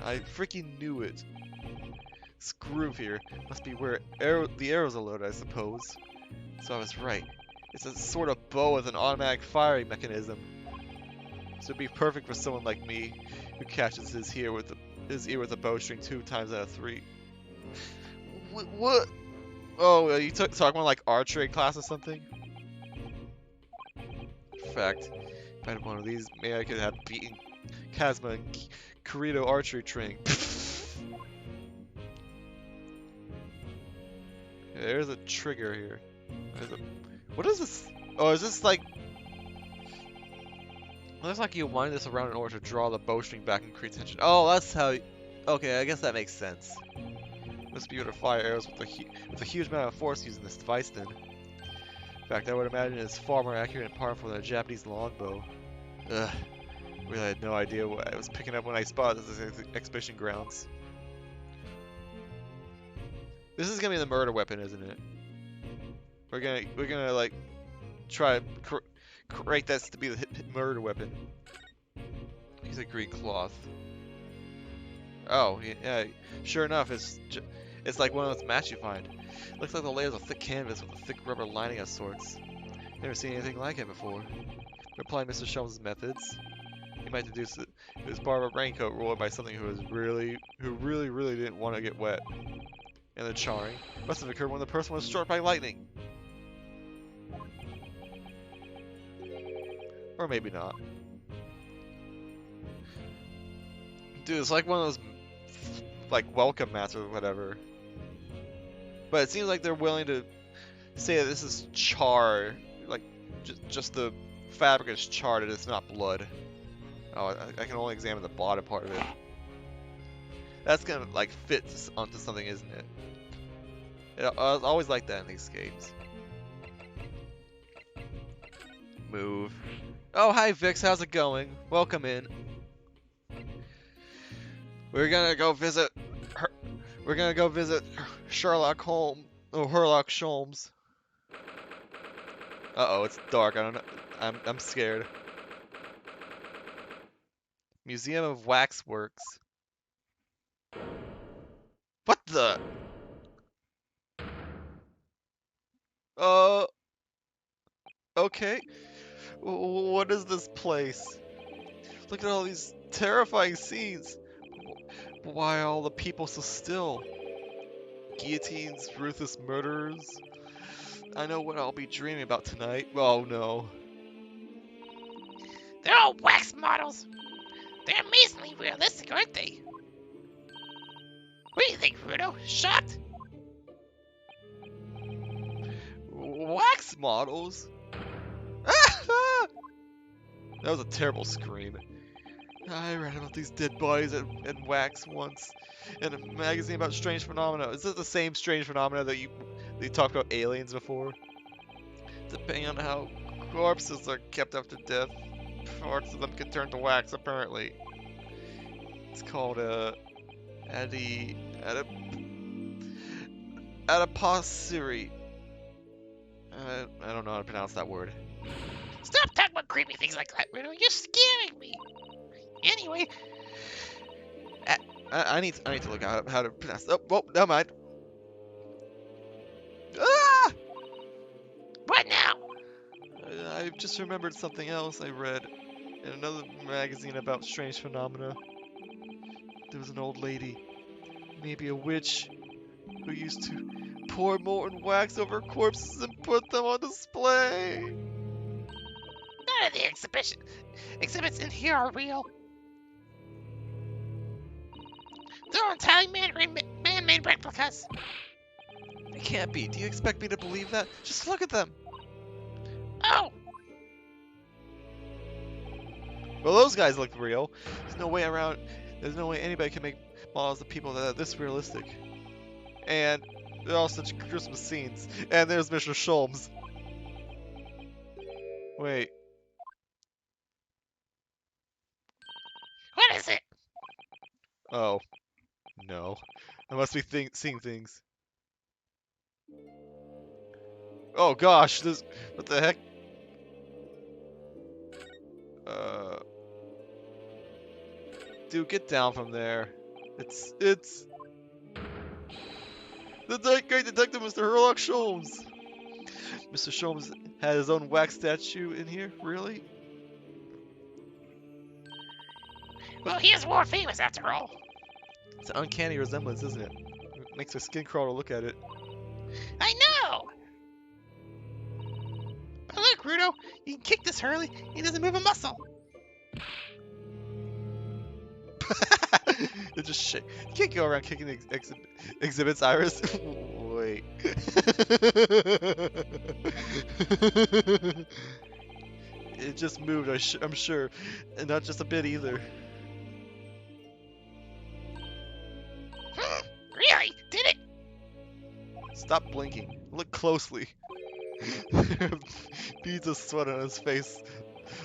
I freaking knew it. This groove here must be where the arrows are loaded, I suppose. So I was right. It's a sort of bow with an automatic firing mechanism. So it'd be perfect for someone like me, who catches his ear with a bowstring 2 times out of 3. What? Oh, you talking about like archery class or something? In fact, if I had one of these, maybe I could have beaten Kazma and Kirito archery training. Yeah, there's a trigger here. What is this? Oh, is this like... It looks like you wind this around in order to draw the bowstring back and create tension. Oh, that's how... Okay, I guess that makes sense. Must be able to fire arrows with a huge amount of force using this device then. In fact, I would imagine it's far more accurate and powerful than a Japanese longbow. Ugh. Really had no idea what I was picking up when I spotted this exhibition grounds. This is gonna be the murder weapon, isn't it? We're gonna like try to create that to be the murder weapon. Use a green cloth. Oh yeah, sure enough, it's like one of those mats you find. Looks like the layers of thick canvas with a thick rubber lining of sorts. Never seen anything like it before. We're applying Mr. Sholmes' methods. He might deduce that it was part of a raincoat rolled by something who really didn't want to get wet. And the charring must have occurred when the person was struck by lightning. Or maybe not. Dude, it's like one of those like welcome mats or whatever. But it seems like they're willing to say that this is char, like just the fabric is charred and it's not blood. Oh, I can only examine the bottom part of it. That's gonna like fit onto something, isn't it? I always like that in these games. Move. Oh, hi Vix, how's it going? Welcome in. We're gonna go visit her. We're gonna go visit Sherlock Holmes. Oh, Herlock Sholmes. Uh-oh, it's dark. I don't know. I'm scared. Museum of Waxworks. What the? Okay. What is this place? Look at all these terrifying scenes. Why are all the people so still? Guillotines, ruthless murderers. I know what I'll be dreaming about tonight. Oh no. They're all wax models. They're amazingly realistic, aren't they? What do you think, Rudo? Shocked? Wax models? That was a terrible scream. I read about these dead bodies and wax once in a magazine about strange phenomena. Is it the same strange phenomena that you talked about aliens before? Depending on how corpses are kept after death, parts of them can turn to wax, apparently. It's called adiposity. I don't know how to pronounce that word. Stop talking about creepy things like that, Rudo. You're scaring me. Anyway, I need to look out how to pronounce. Oh, whoa, never mind. Ah! what now? I just remembered something else I read in another magazine about strange phenomena. There was an old lady, maybe a witch, who used to pour molten wax over corpses and put them on display. None of the exhibits in here are real. They're entirely man-made replicas. It can't be. Do you expect me to believe that? Just look at them. Oh, Well, those guys look real. There's no way anybody can make models of people that are this realistic. And they're all such Christmas scenes. And there's Mr. Sholmes. Wait. what is it? Oh. No. I must be seeing things. Oh gosh, this... What the heck? Dude, get down from there. It's... The great detective, Mr. Sherlock Sholmes! Mr. Sholmes had his own wax statue in here? Really? Well, he is more famous after all. It's an uncanny resemblance, isn't it? It makes my skin crawl to look at it. I know. But look, Rudo, you can kick this Hurley. He doesn't move a muscle. It just shake. You can't go around kicking exhibits, Iris. Wait. It just moved, I'm sure. And not just a bit either. Really? Did it? Stop blinking. Look closely. Beads of sweat on his face.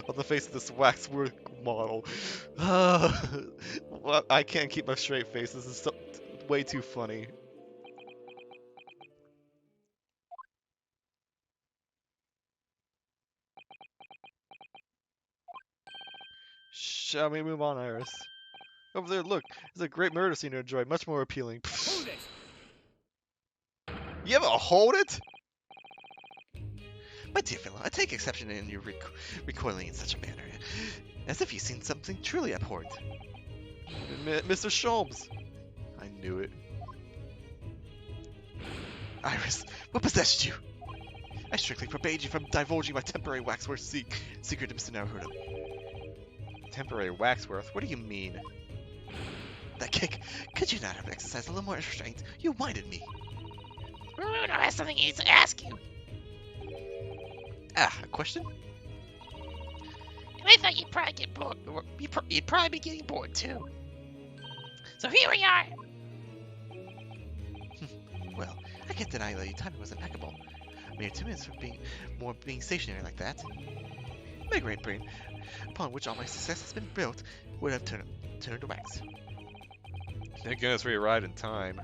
On the face of this waxwork model. Well, I can't keep my straight face. This is way too funny. Shall we move on, Iris? Over there, look. There's a great murder scene to enjoy. Much more appealing. Hold it! You ever hold it? My dear fellow, I take exception in your recoiling in such a manner, as if you've seen something truly abhorrent. Mr. Sholmes. I knew it. Iris, what possessed you? I strictly forbade you from divulging my temporary waxwork secret to Mr. Naruto. Temporary waxworth? What do you mean? That kick, could you not have exercised a little more restraint? You minded me. Rudo has something he needs to ask you. Ah, a question? And I thought you'd probably get bored. You'd probably be getting bored too. So here we are. Well, I can't deny that your timing was impeccable. A mere 2 minutes from being stationary like that. My great brain, upon which all my success has been built, would have turned to wax. Thank goodness we arrived in time.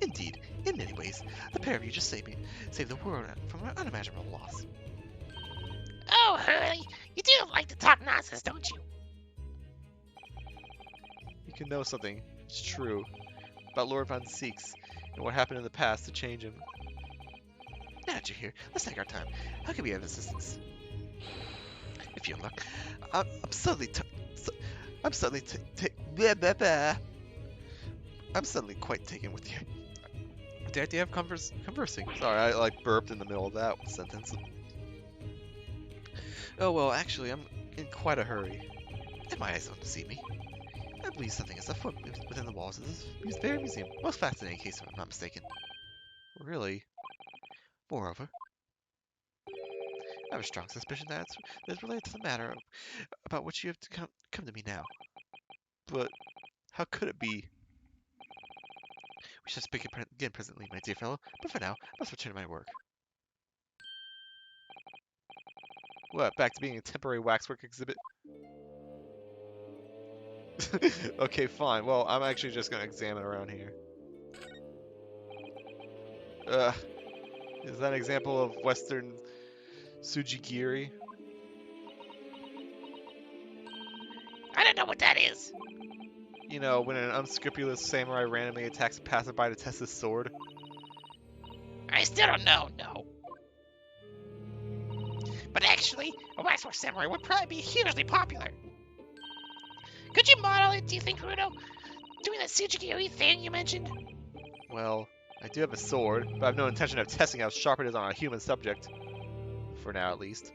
Indeed, in many ways, the pair of you just saved the world from an unimaginable loss. Oh, Hurley, you do like to talk nonsense, don't you? You can know something. It's true. About Lord Von Seeks and what happened in the past to change him. Now that you're here, let's take our time. How can we have assistance? If you're in luck, I'm I'm suddenly blah, blah, blah. I'm suddenly quite taken with you. The idea of conversing. Sorry, I like burped in the middle of that sentence. Oh well, actually, I'm in quite a hurry. And my eyes don't deceive me. I believe something is afoot within the walls of this very museum. Most fascinating case, if I'm not mistaken. Really? Moreover, I have a strong suspicion that it's related to the matter about which you have to come to me now. But how could it be? We shall speak again presently, my dear fellow, but for now, I must return to my work. What, back to being a temporary waxwork exhibit? Okay, fine. Well, I'm actually just gonna examine around here. Is that an example of Western Sujigiri? I don't know what that is. You know, when an unscrupulous samurai randomly attacks a passerby to test his sword? I still don't know, no. But actually, a waxwork samurai would probably be hugely popular. Could you model it, do you think, Bruno? Doing that Sujigiri thing you mentioned? Well, I do have a sword, but I have no intention of testing how sharp it is on a human subject. For now, at least.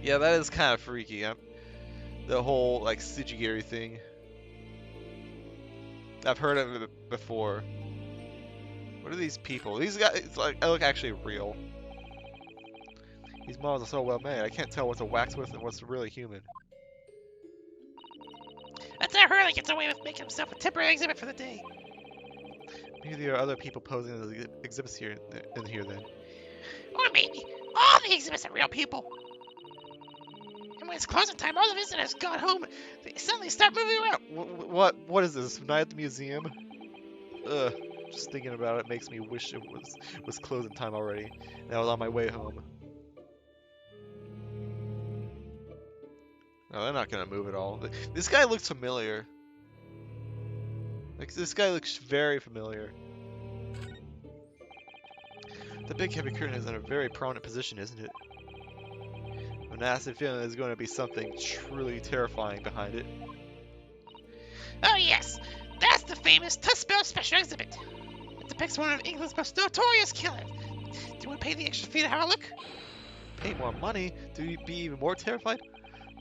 Yeah, that is kind of freaky. The whole, like, Sujigiri thing. I've heard of it before. What are these people? These guys, like, look actually real. These models are so well made, I can't tell what's a waxwork and what's really human. That's how Hurley gets away with making himself a temporary exhibit for the day. Maybe there are other people posing as exhibits here in here then. Or maybe all the exhibits are real people. And when it's closing time, all the visitors got home. They suddenly start moving around. What is this? Night at the museum? Ugh. Just thinking about it makes me wish it was closing time already. And I was on my way home. No, they're not gonna move at all. This guy looks familiar. Like, this guy looks very familiar. The big heavy curtain is in a very prominent position, isn't it? An nasty feeling there's going to be something truly terrifying behind it. Oh yes, that's the famous Tuspel special exhibit. It depicts one of England's most notorious killers. Do you want to pay the extra fee to have a look? Pay more money? Do you be even more terrified?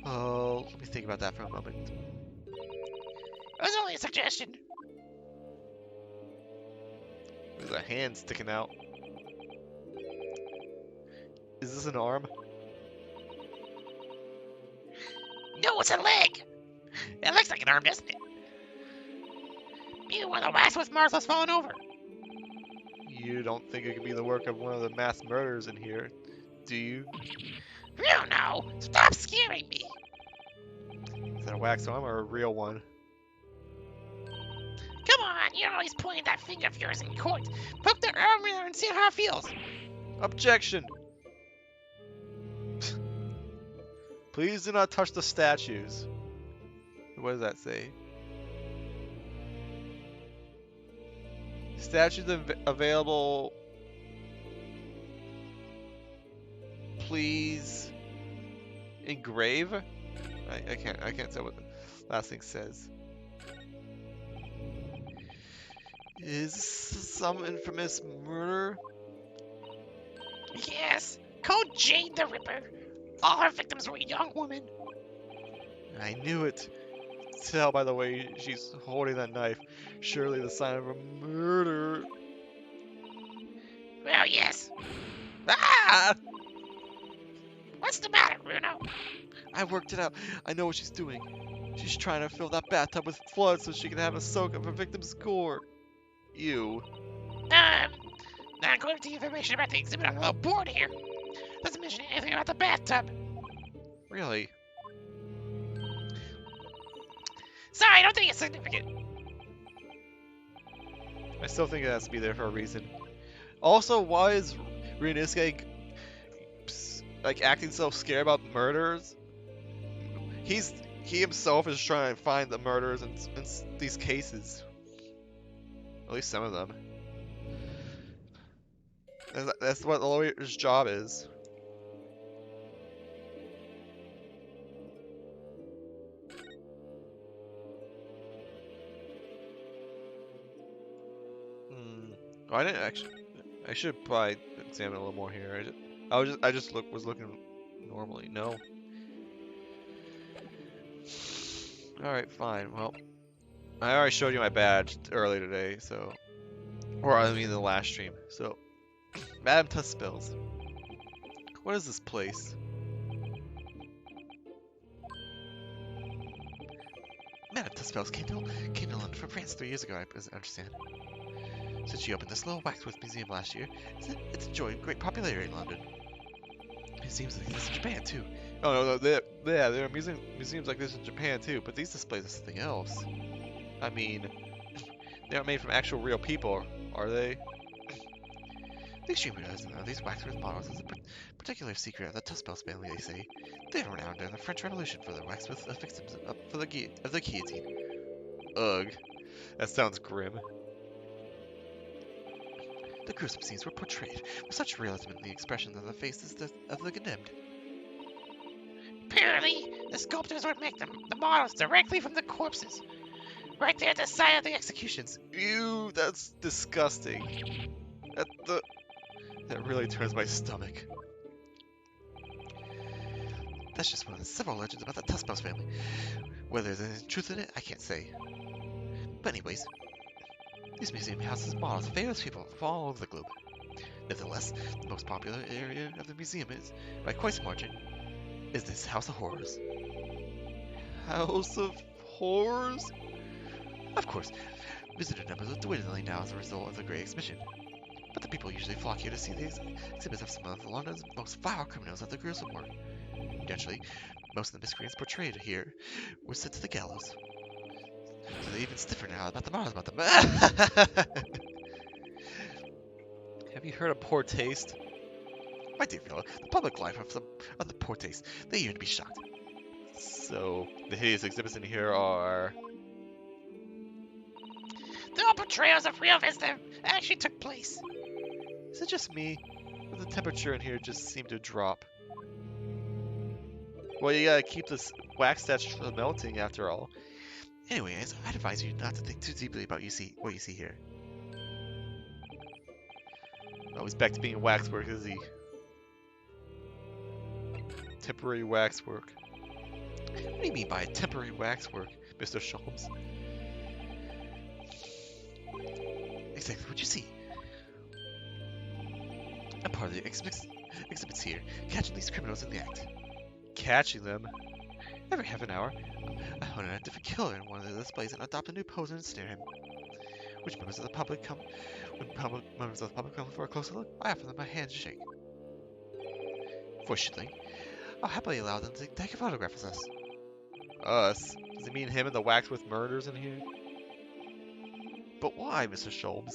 Oh, let me think about that for a moment. It was only a suggestion. There's a hand sticking out. Is this an arm? No, it's a leg. It looks like an arm, doesn't it? Maybe one of the waxwork Mars has fallen over. You don't think it could be the work of one of the mass murderers in here, do you? No, no. Stop scaring me. Is that a wax arm or a real one? Come on, you're always pointing that finger of yours in court. Poke the arm in there and see how it feels. Objection! Please do not touch the statues. What does that say? Statues available. Please engrave. I can't tell what the last thing says. Is this some infamous murder? Yes, called Jane the Ripper. All her victims were young women. I knew it. Tell by the way she's holding that knife. Surely the sign of a murder. Well, yes. Ah! What's the matter, Bruno? I worked it out. I know what she's doing. She's trying to fill that bathtub with flood so she can have a soak of her victim's gore. Ew. Not according to the information about the exhibit on the little board here. Doesn't mention anything about the bathtub. Really? Sorry, I don't think it's significant. I still think it has to be there for a reason. Also, why is Ryunosuke like acting so scared about murders? He himself is trying to find the murderers in these cases. At least some of them. That's what the lawyer's job is. I didn't actually. I should probably examine a little more here. I just was looking normally. No. All right, fine. Well, I already showed you my badge earlier today, so, or I mean the last stream. So, Madam Tuspells. What is this place? Madame Tuspells came to London from France 3 years ago, I understand. Since she opened this little waxwork museum last year, it's enjoyed great popularity in London. It seems like this in Japan too. Oh no, there are museums like this in Japan too, but these displays are something else. I mean, they aren't made from actual real people, are they? The extreme realism of these waxwork models is a particular secret of the Tuspells family, they say. They were renowned during the French Revolution for their waxwork victims of the guillotine. Ugh, that sounds grim. The gruesome scenes were portrayed with such realism in the expression of the faces of the condemned. Apparently, the sculptors would make the models directly from the corpses, right there at the site of the executions. Ew, that's disgusting. That really turns my stomach. That's just one of the several legends about the Tuspells family. Whether there's any truth in it, I can't say. But anyways, this museum houses models of famous people from all over the globe. Nevertheless, the most popular area of the museum is, by quite some margin, is this House of Horrors. House of Horrors? Of course, visitor numbers are dwindling now as a result of the Great Exhibition. But the people usually flock here to see these exhibits of some of London's most vile criminals of the gruesome war. Naturally, most of the miscreants portrayed here were sent to the gallows. So they're even stiffer now about the models about them. Have you heard of poor taste? My dear fellow, the public life of the poor taste, they even be shocked. So, the hideous exhibits in here are... They're all portrayals of real events that actually took place. Is it just me? Or the temperature in here just seemed to drop? Well, you gotta keep this wax statue from melting after all. Anyways, I'd advise you not to think too deeply about what you see here. Oh, he's back to being waxwork, is he? Temporary waxwork. What do you mean by temporary waxwork, Mr. Sholmes? Exactly what you see. I'm part of the exhibits here, catching these criminals in the act. Catching them? Every half an hour, I hunt a different killer in one of the displays and adopt a new pose and snare him. When members of the public come for a closer look, I offer them a handshake. Fortunately, I'll happily allow them to take a photograph with us. Us? Does he mean him and the waxwork murders in here? But why, Mr. Sholmes?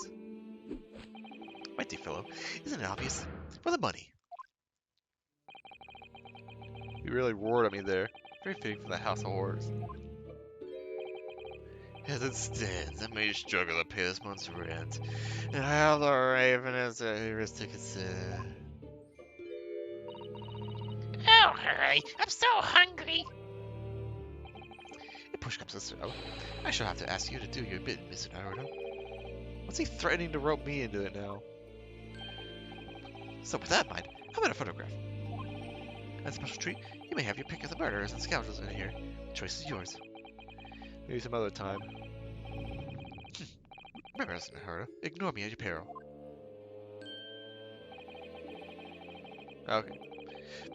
My dear fellow, isn't it obvious? For the money. You really roared at me there. Very fitting for the House of Horrors. As it stands, I may struggle to pay this month's rent, and I have the ravenous to consider. Oh, hurry! I'm so hungry! If push comes to shove, I shall have to ask you to do your bit, Mr. Naruto. What's he threatening to rope me into it now? So with that in mind, how about a photograph? As a special treat, you may have your pick of the murderers and scoundrels in here. The choice is yours. Maybe some other time. Remember, Mr. Naruto, ignore me at your peril. Okay.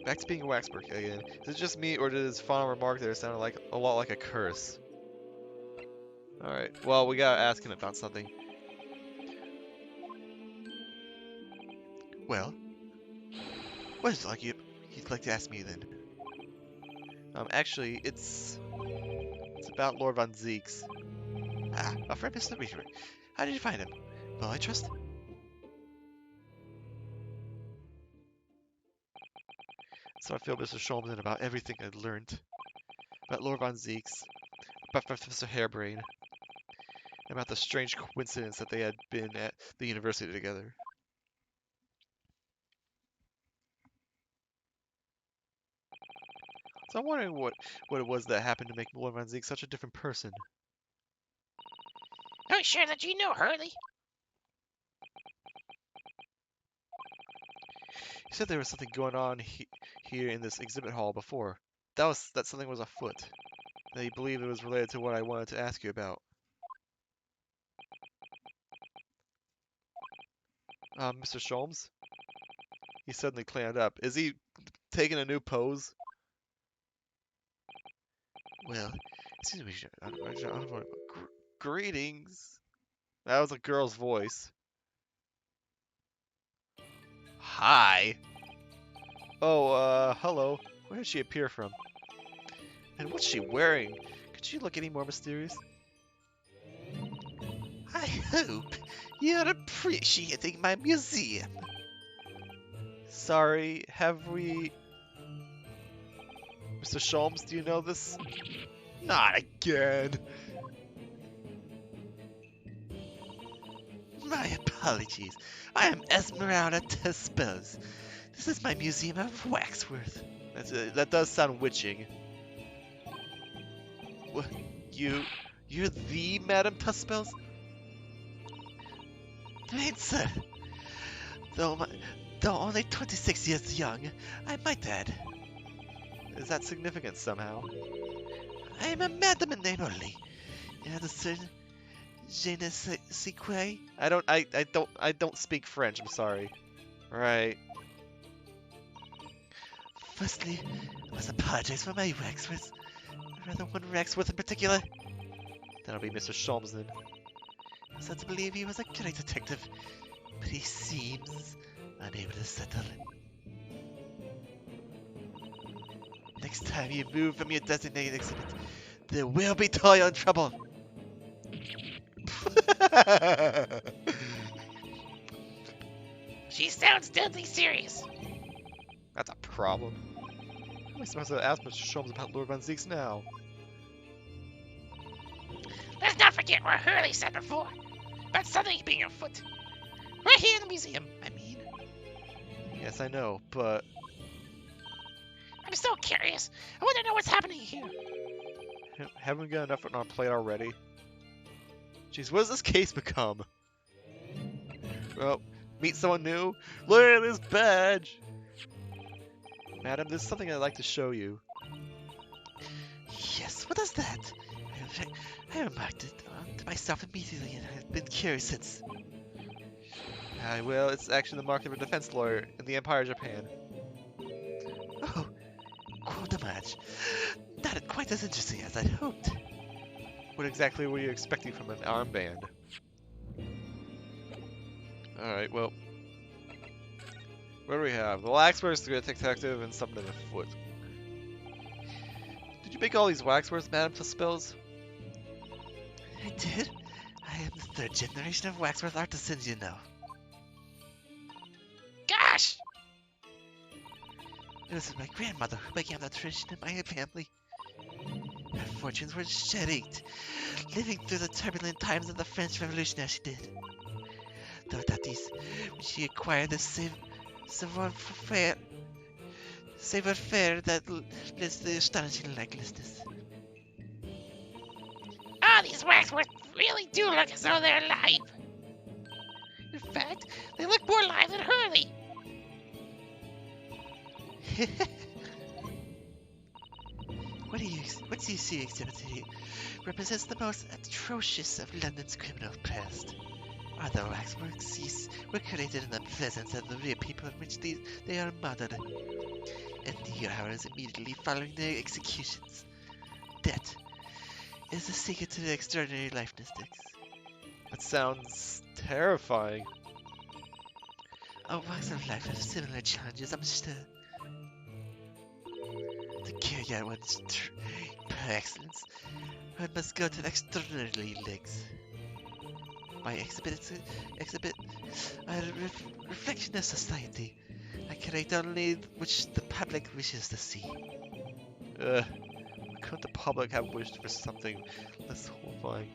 Back to being a waxwork again. Is it just me, or did his final remark there sound like a lot like a curse? Alright, well, we gotta ask him about something. Well, what is it like you'd like to ask me then? Actually, it's about Lord Von Zeeks. Ah, our friend Mr. Reader. How did you find him? Well, I trust. So I feel Mr. Sholmes in about everything I'd learned. About Lord Von Zeeks, about Professor Hairbrain, and about the strange coincidence that they had been at the university together. So I'm wondering what it was that happened to make Lord Von Zeeks such a different person. Are you sure that you know Hurley? You said there was something going on here in this exhibit hall before. That something was afoot. That you believe it was related to what I wanted to ask you about. Mr. Sholmes? He suddenly clammed up. Is he taking a new pose? Well, excuse me, Greetings. That was a girl's voice. Hi. Oh, hello. Where did she appear from? And what's she wearing? Could she look any more mysterious? I hope you're appreciating my museum. Sorry, have we... Mr. Sholmes, do you know this? Not again. My apologies. I am Esmeralda Tespos. This is my museum of waxworth. That does sound witching. What? You're the Madame Tuspels? Plain sir. Though only 26 years young, I might add. Is that significant somehow? I am a madam in name only. You have a certain je ne sais quoi. I don't speak French, I'm sorry. Right. Firstly, I must apologize for my waxworth. Rather one waxworth in particular. That'll be Mr. Sholmes then. I was led to believe he was a great detective, but he seems unable to settle. Next time you move from your designated exhibit, there will be toil and trouble. She sounds deadly serious. That's a problem. How am I supposed to ask Mr. Sholmes about Lord Van Zeeks now? Let's not forget what Hurley said before about something being afoot. We're here in the museum, I mean. Yes, I know, but... I'm so curious. I want to know what's happening here. Haven't we got enough on our plate already? Jeez, what has this case become? Well, meet someone new? Look at this badge! Madam, there's something I'd like to show you. Yes, what is that? I remarked it to myself immediately and I've been curious since. Well, it's actually the mark of a defense lawyer in the Empire of Japan. Oh, quite much. Not quite as interesting as I'd hoped. What exactly were you expecting from an armband? Alright, well... What do we have? The waxworks, the detective, and something afoot. Did you make all these waxworks, Madame Tuspels? I did. I am the third generation of waxworth artisans, you know. Gosh! It was my grandmother who began the tradition in my family. Her fortunes were shaded, living through the turbulent times of the French Revolution as she did. Though that is, when she acquired the savoir-faire that lists the astonishing likenesses. Ah, these waxworks really do look as though they're alive. In fact, they look more alive than Hurley. What do you see exhibited here represents the most atrocious of London's criminal past. Other waxworks were created in the presence of the real people in which they are murdered, in the hours immediately following their executions. That is the secret to their extraordinary life mystics. That sounds terrifying. Our walks of life have similar challenges, I'm sure. To carry out one's per excellence, one must go to extraordinary lengths. My exhibit a reflection of society. I create only which the public wishes to see. Couldn't the public have wished for something less horrifying?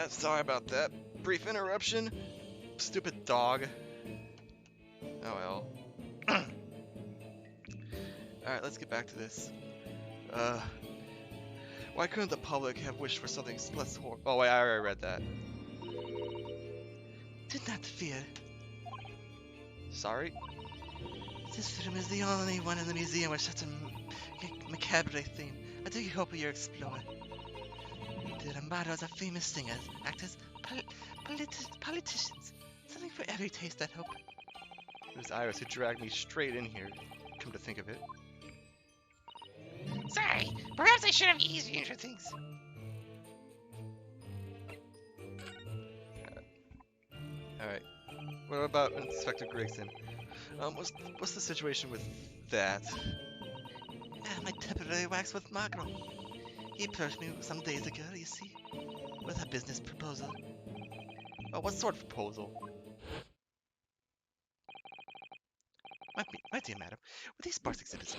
Sorry about that. Brief interruption. Stupid dog. Oh well. Alright, let's get back to this. Why couldn't the public have wished for something less horrible? Oh wait, I already read that. Do not fear. Sorry? This room is the only one in the museum with such a macabre theme. I do hope you explore. There are models of famous singers, actors, politicians. Something for every taste, I hope. It was Iris who dragged me straight in here. Come to think of it. Sorry, perhaps I should have eased you into things. Alright. What about Inspector Gregson? What's the situation with that? My temporary wax with Magro. He approached me some days ago, you see, with a business proposal. Oh, what sort of proposal? My dear madam, what these sparse exhibits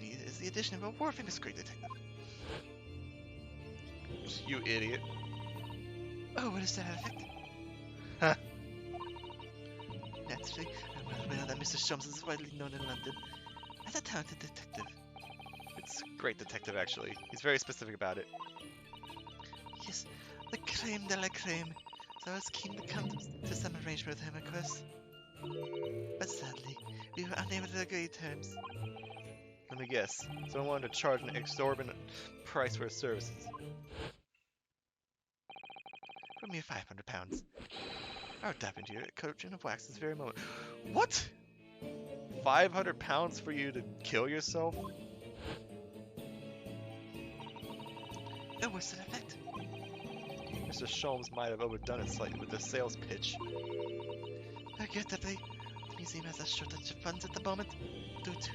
need is the addition of a world-famous great detective. You idiot. Oh, what is that effect? Huh. Naturally, I'm well aware that Mr. Sholmes is widely known in London as a talented detective. It's a great detective, actually. He's very specific about it. Yes, the creme de la creme. So I was keen to come to some arrangement with him, of course. But sadly, we were unable to agree terms. Let me guess. Someone wanted to charge an exorbitant price for his services. For mere £500. I'll dive into your collection of wax this very moment. What? £500 for you to kill yourself? Oh, what's that effect? Mr. Sholmes might have overdone it slightly with the sales pitch. Regrettably, the museum has a shortage of funds at the moment due to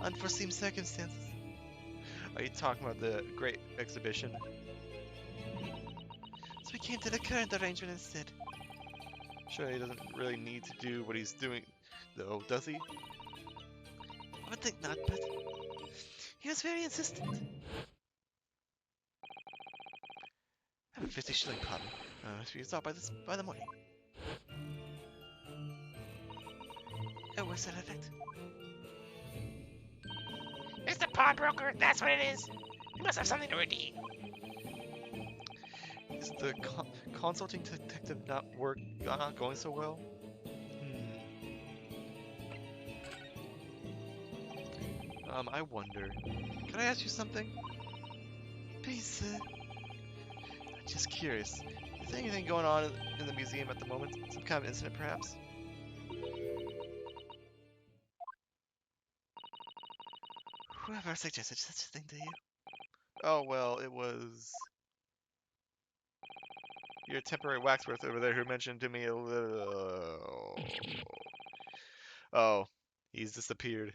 unforeseen circumstances. Are you talking about the Great Exhibition? So we came to the current arrangement instead. Sure, he doesn't really need to do what he's doing, though, does he? I would think not, but he was very insistent. I have a 50 shilling pardon. If you start by the morning. Oh, what's that effect? Mr. Pawnbroker, that's what it is. You must have something to redeem. Is the consulting detective not going so well? I wonder. Can I ask you something? Please, sir. I'm just curious. Is there anything going on in the museum at the moment? Some kind of incident, perhaps? Whoever suggested such a thing to you? Oh, well, it was your temporary waxworth over there who mentioned to me a little... Oh, he's disappeared.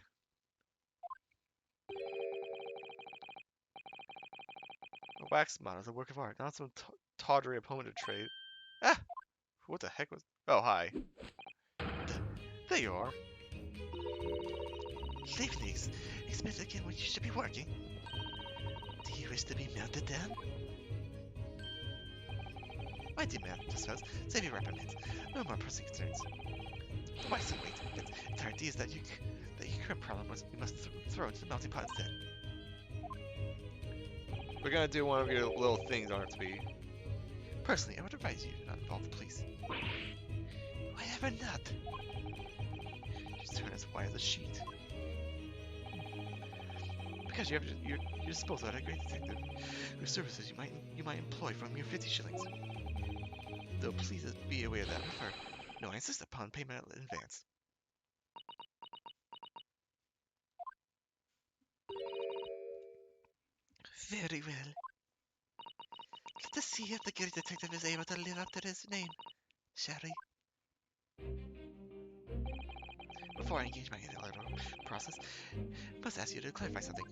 A wax model is a work of art, not some tawdry opponent of trade. Ah! What the heck was... Oh, hi. There you are. Leave these. Expect again when you should be working. Do you wish to be melted down? My dear man, just first, save your reprimands. No more pressing concerns. Why so wait? It's our idea is that your current problem was you must throw it to the melting pot instead. We're gonna do one of your little things, aren't we? Personally, I would advise you to not involve the police. Why ever not? Just turn as white as a sheet. Because you have your disposal at a great detective, whose services you might employ from your 50 shillings. Though please be aware that I insist upon payment in advance. Very well. Let us see if the great detective is able to live up to his name, shall we? Before I engage my analytical process, I must ask you to clarify something.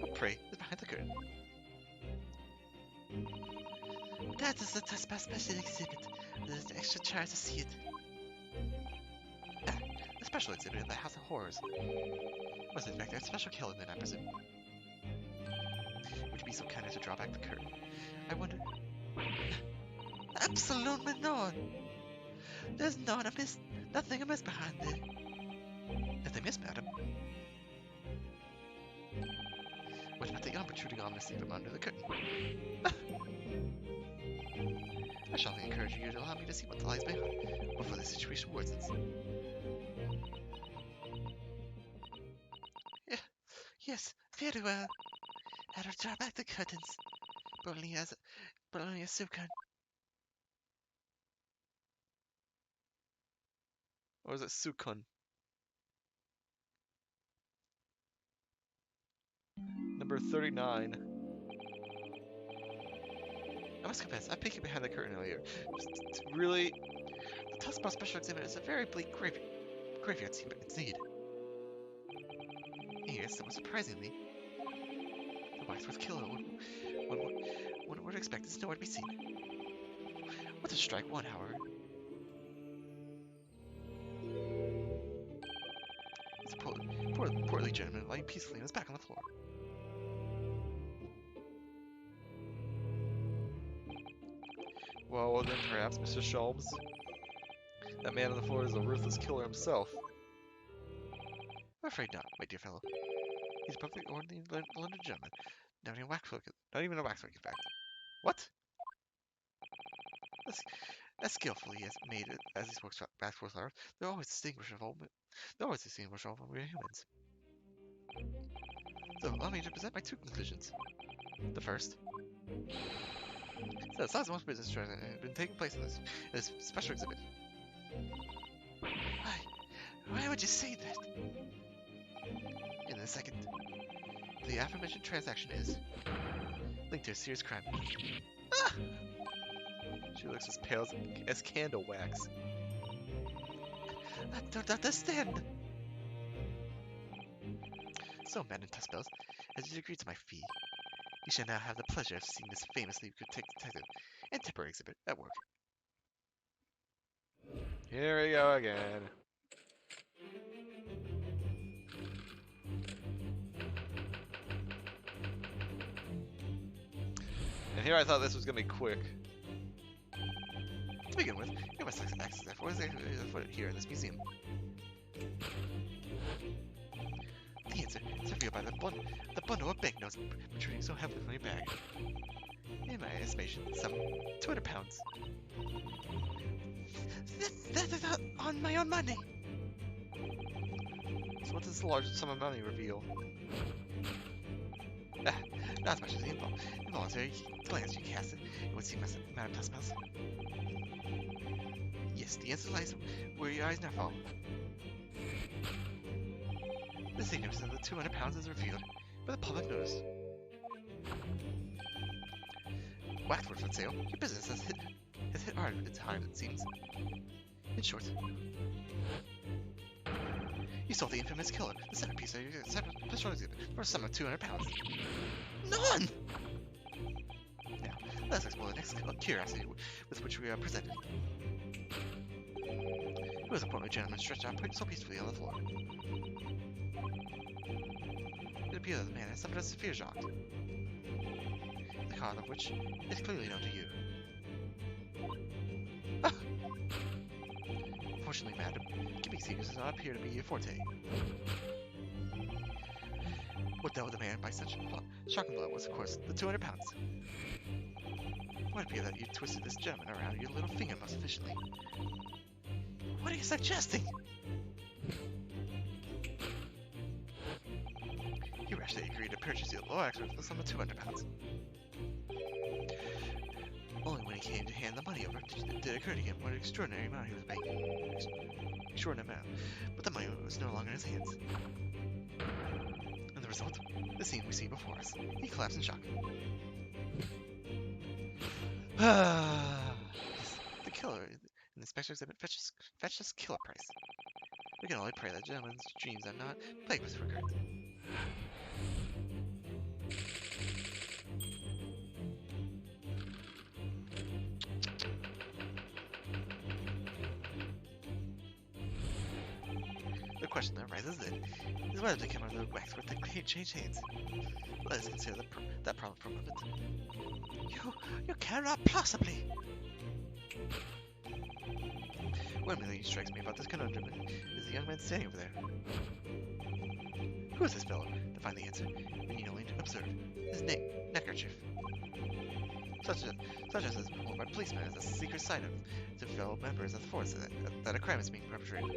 What, pray, is behind the curtain? That is the Trespass Special Exhibit. There's an extra charge to see it. The special exhibit in the House of Horrors. Was in fact a special killing then, I presume. be so kind as to draw back the curtain? I wonder. Absolutely none. There's nothing amiss behind it. Nothing miss, madam. What about the arm protruding ominously from under the curtain? I strongly encourage you to allow me to see what lies behind before the situation worsens. Yes, very well. I will draw back the curtains, but only as Sukun. Or is it Sukun? Number 39. I must confess, I peeked behind the curtain earlier. Really? The Tuskball Special Exhibit is a very bleak graveyard scene, but indeed. Yes, somewhat surprisingly, the Waxworth killer one would expect is nowhere to be seen. What does strike one, however? It's a portly gentleman lying peacefully on his back on the floor. Well, then perhaps, Mr. Sholmes. That man on the floor is a ruthless killer himself. I'm afraid not, my dear fellow. He's a perfectly ordinary London gentleman. Not even a waxwork, in fact. What? As skillfully as made as these waxwork flowers, they're always distinguishable from real humans. So, allow me to present my two conclusions. The first. So, the size of most business transactions have been taking place in this special exhibit. Why would you say that? And the second, the aforementioned transaction is linked to a serious crime. Ah! She looks as pale as candle wax. I don't understand. So, Madam Tuskbells, as you agreed to my fee, you shall now have the pleasure of seeing this famously detective and temporary exhibit at work. Here we go again. And here I thought this was going to be quick. To begin with, you must access what is here in this museum. The answer is revealed by the bundle of banknotes protruding so heavily from your bag. In my estimation, some 200 pounds. That is on my own money. So what does the large sum of money reveal? Not as much as the involuntary glance you cast it would seem, Madame Tuskbells. Yes, the answer lies where your eyes now fall. The significance of the 200 pounds is revealed by the public notice. Waxwork for sale. Your business has hit hard at time, it seems. In short, you sold the infamous killer, the centerpiece of your special exhibit, for a sum of 200 pounds. None! Now, let's explore the next curiosity with which we are presented. It was a portly gentleman stretched out so peacefully on the floor. It appeared that the man had suffered a severe shock, the cause of which is clearly known to you. Fortunately, madam, keeping secrets does not appear to be your forte. What dealt with the man by such a shocking blow was, of course, the 200 pounds. It would appear that you twisted this gentleman around your little finger most efficiently. What are you suggesting? You rashly agreed to purchase the low expert for the sum of 200 pounds. Only when he came to hand the money over did it occur to him what an extraordinary amount he was paying. Extraordinary amount, but the money was no longer in his hands. And the result? The scene we see before us. He collapsed in shock. The killer in the special exhibit fetched us killer price. We can only pray that gentleman's dreams are not plagued with regret. The question that arises then is what has become of the waxwork that change hands. Let us consider that problem for a moment. You cannot possibly. What immediately strikes me about this conundrum is the young man standing over there. Who is this fellow? To find the answer, we need only to observe his neckerchief. Such as is worn by policemen as a secret sign to fellow members of the force that a crime is being perpetrated.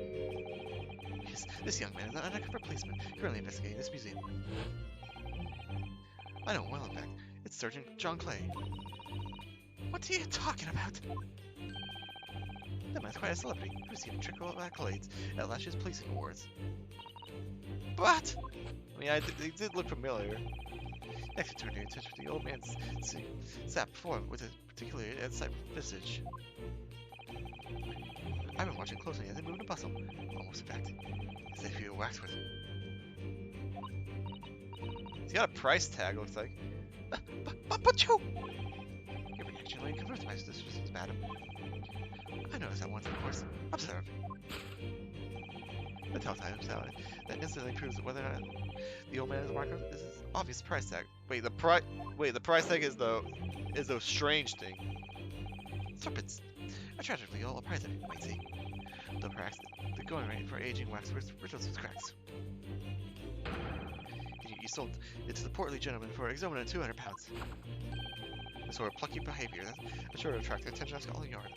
Yes, this young man is an undercover policeman currently investigating this museum. I know well, in fact. It's Sergeant John Clay. What are you talking about? That man's quite a celebrity, who received a trickle of accolades at last year's policing awards. But I mean, they did look familiar. next to near touch with the old man sat before him with a particularly insightful visage. I've been watching closely as they moved and bustle, almost in fact, as if he were waxed with. He's got a price tag, looks like. But you! Your reaction only confirms my suspicions, madam. I noticed that once, of course. Observe. The telltale sound that instantly proves whether or not the old man is a marker is his obvious price tag. Wait, the price tag is the strange thing. Serpents. A tragically old price tag, you might see. Though perhaps the going rate for aging waxworks riddles with cracks. You sold it to the portly gentleman for exorbitant 200 pounds. This sort of plucky behavior that's sure to attract the attention of Scotland Yard.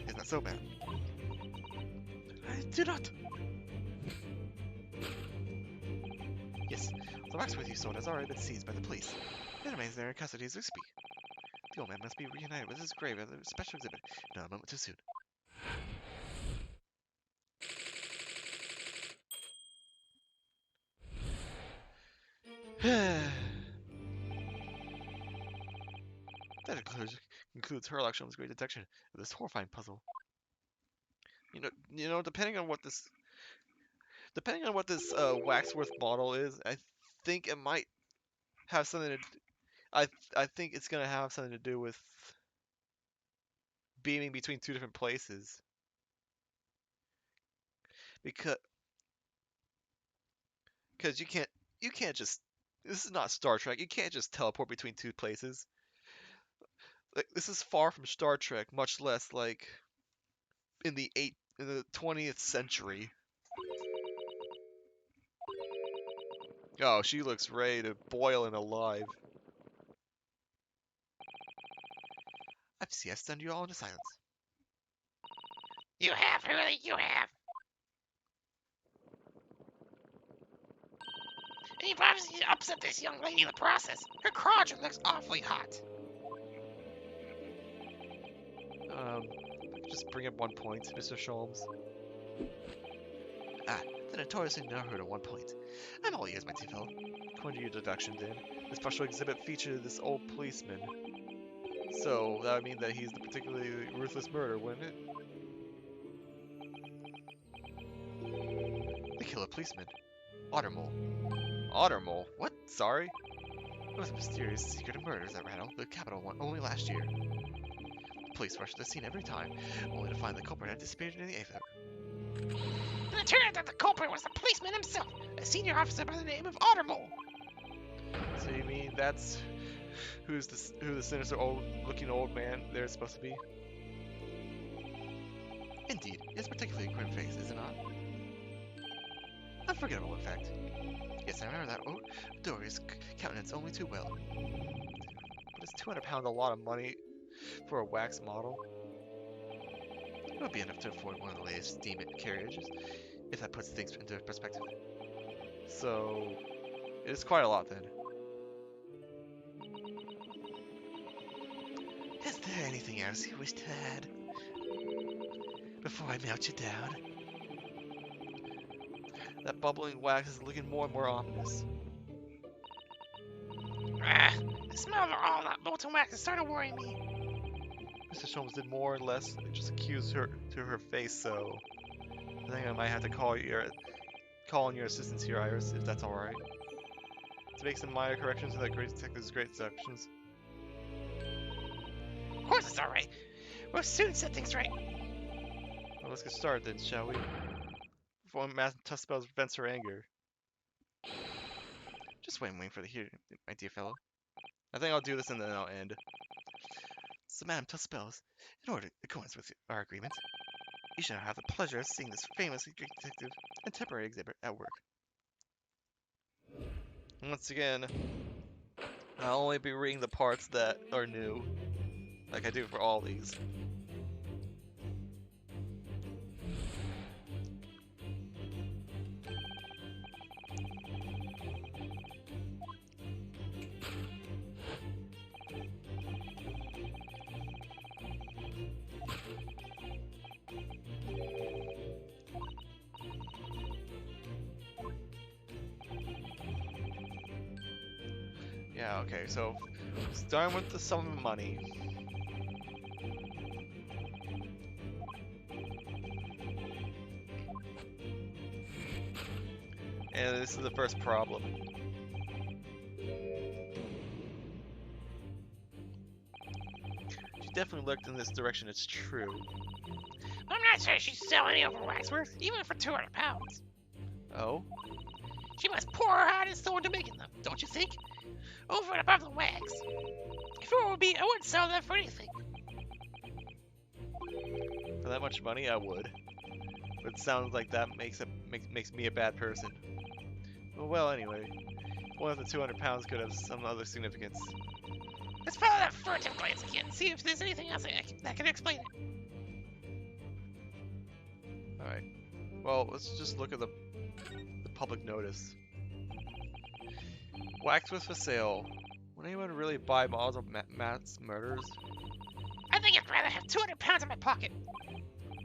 Isn't that so, man? I do not. Yes, the waxwork you sold has already been seized by the police. It remains there in custody as we speak. The old man must be reunited with his grave at the special exhibit. Not a moment too soon. That concludes Herlock Sholmes' great detection of this horrifying puzzle. You know, depending on what this Waxworth model is, I think it might have something to. I think it's gonna have something to do with beaming between two different places. Because you can't just. This is not Star Trek. You can't just teleport between two places. Like, this is far from Star Trek, much less like in the 20th century. Oh, she looks ready to boil and alive. I see I've stunned you all into silence. You have, really, you have. And you've obviously upset this young lady in the process. Her crotch looks awfully hot. Just bring up 1 point, Mr. Sholmes. Ah, the notoriously never at 1 point. I'm all ears, my dear fellow. According to your deduction, Dan, the special exhibit featured this old policeman. So that would mean that he's the particularly ruthless murderer, wouldn't it? The killer policeman. Ottermole. Ottermole? What? Sorry? It was a mysterious secret of murders that rattled the capital only last year. The police rushed to the scene every time, only to find the culprit had dissipated in the ether. And it turned out that the culprit was the policeman himself, a senior officer by the name of Ottermole. So you mean that's who the sinister looking old man they're supposed to be? Indeed, it's particularly grim face, is it not? Unforgettable, in fact. Yes, I remember that Dory's countenance only too well. But is 200 pounds a lot of money for a wax model? It would be enough to afford one of the latest steam carriages, if that puts things into perspective. So, it is quite a lot then. Is there anything else you wish to add? Before I melt you down? That bubbling wax is looking more and more ominous. The smell of all that molten wax is starting to worry me. Mr. Sholmes did more or less than just accuse her to her face, so I think I might have to call on your assistance here, Iris, if that's alright. To make some minor corrections to that great detective's great deductions. Of course it's alright. We'll soon set things right. Well, let's get started then, shall we? before Madame Tussbells vents her anger. Just waiting for the hearing, my dear fellow. I think I'll do this and then I'll end. So, Madame Tussbells, in accordance with our agreement, you shall have the pleasure of seeing this famous detective and temporary exhibit at work. Once again, I'll only be reading the parts that are new, like I do for all these. Yeah, okay, so starting with the sum of money. And this is the first problem. She definitely looked in this direction, it's true. I'm not sure she's selling any over waxwork, even for 200 pounds. Oh? She must pour her heart and soul into making them, don't you think? Over and above the wax. If it were me, I wouldn't sell them for anything. For that much money, I would. But it sounds like that makes me a bad person. Well, anyway, one of the 200 pounds could have some other significance. Let's follow that furtive glance again and see if there's anything else that can explain it. Alright. Well, let's just look at the public notice. Waxwork for sale. Would anyone really buy models of Matt's murders? I think I'd rather have 200 pounds in my pocket.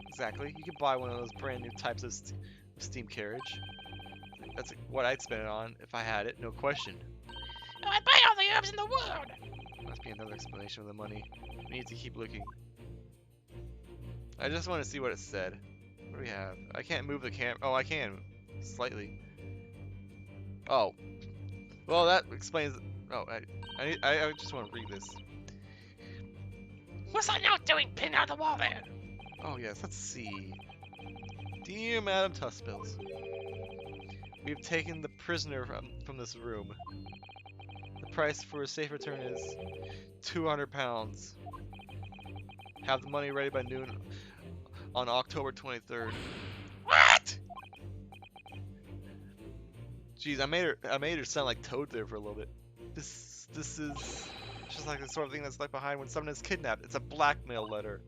Exactly. You could buy one of those brand new types of steam carriage. That's what I'd spend it on if I had it, no question. Oh, I'd buy all the herbs in the world. Must be another explanation of the money. We need to keep looking. I just want to see what it said. What do we have? I can't move the camera. Oh, I can. Slightly. Oh. Well, that explains... Oh, I just want to read this. What's that note doing pinned on the wall there? Oh, yes. Let's see. Dear Madame Tussbells, we've taken the prisoner from this room. The price for a safe return is 200 pounds. Have the money ready by noon on October 23rd. What? Jeez, I made her sound like Toad there for a little bit. This is just like the sort of thing that's left behind when someone is kidnapped. It's a blackmail letter.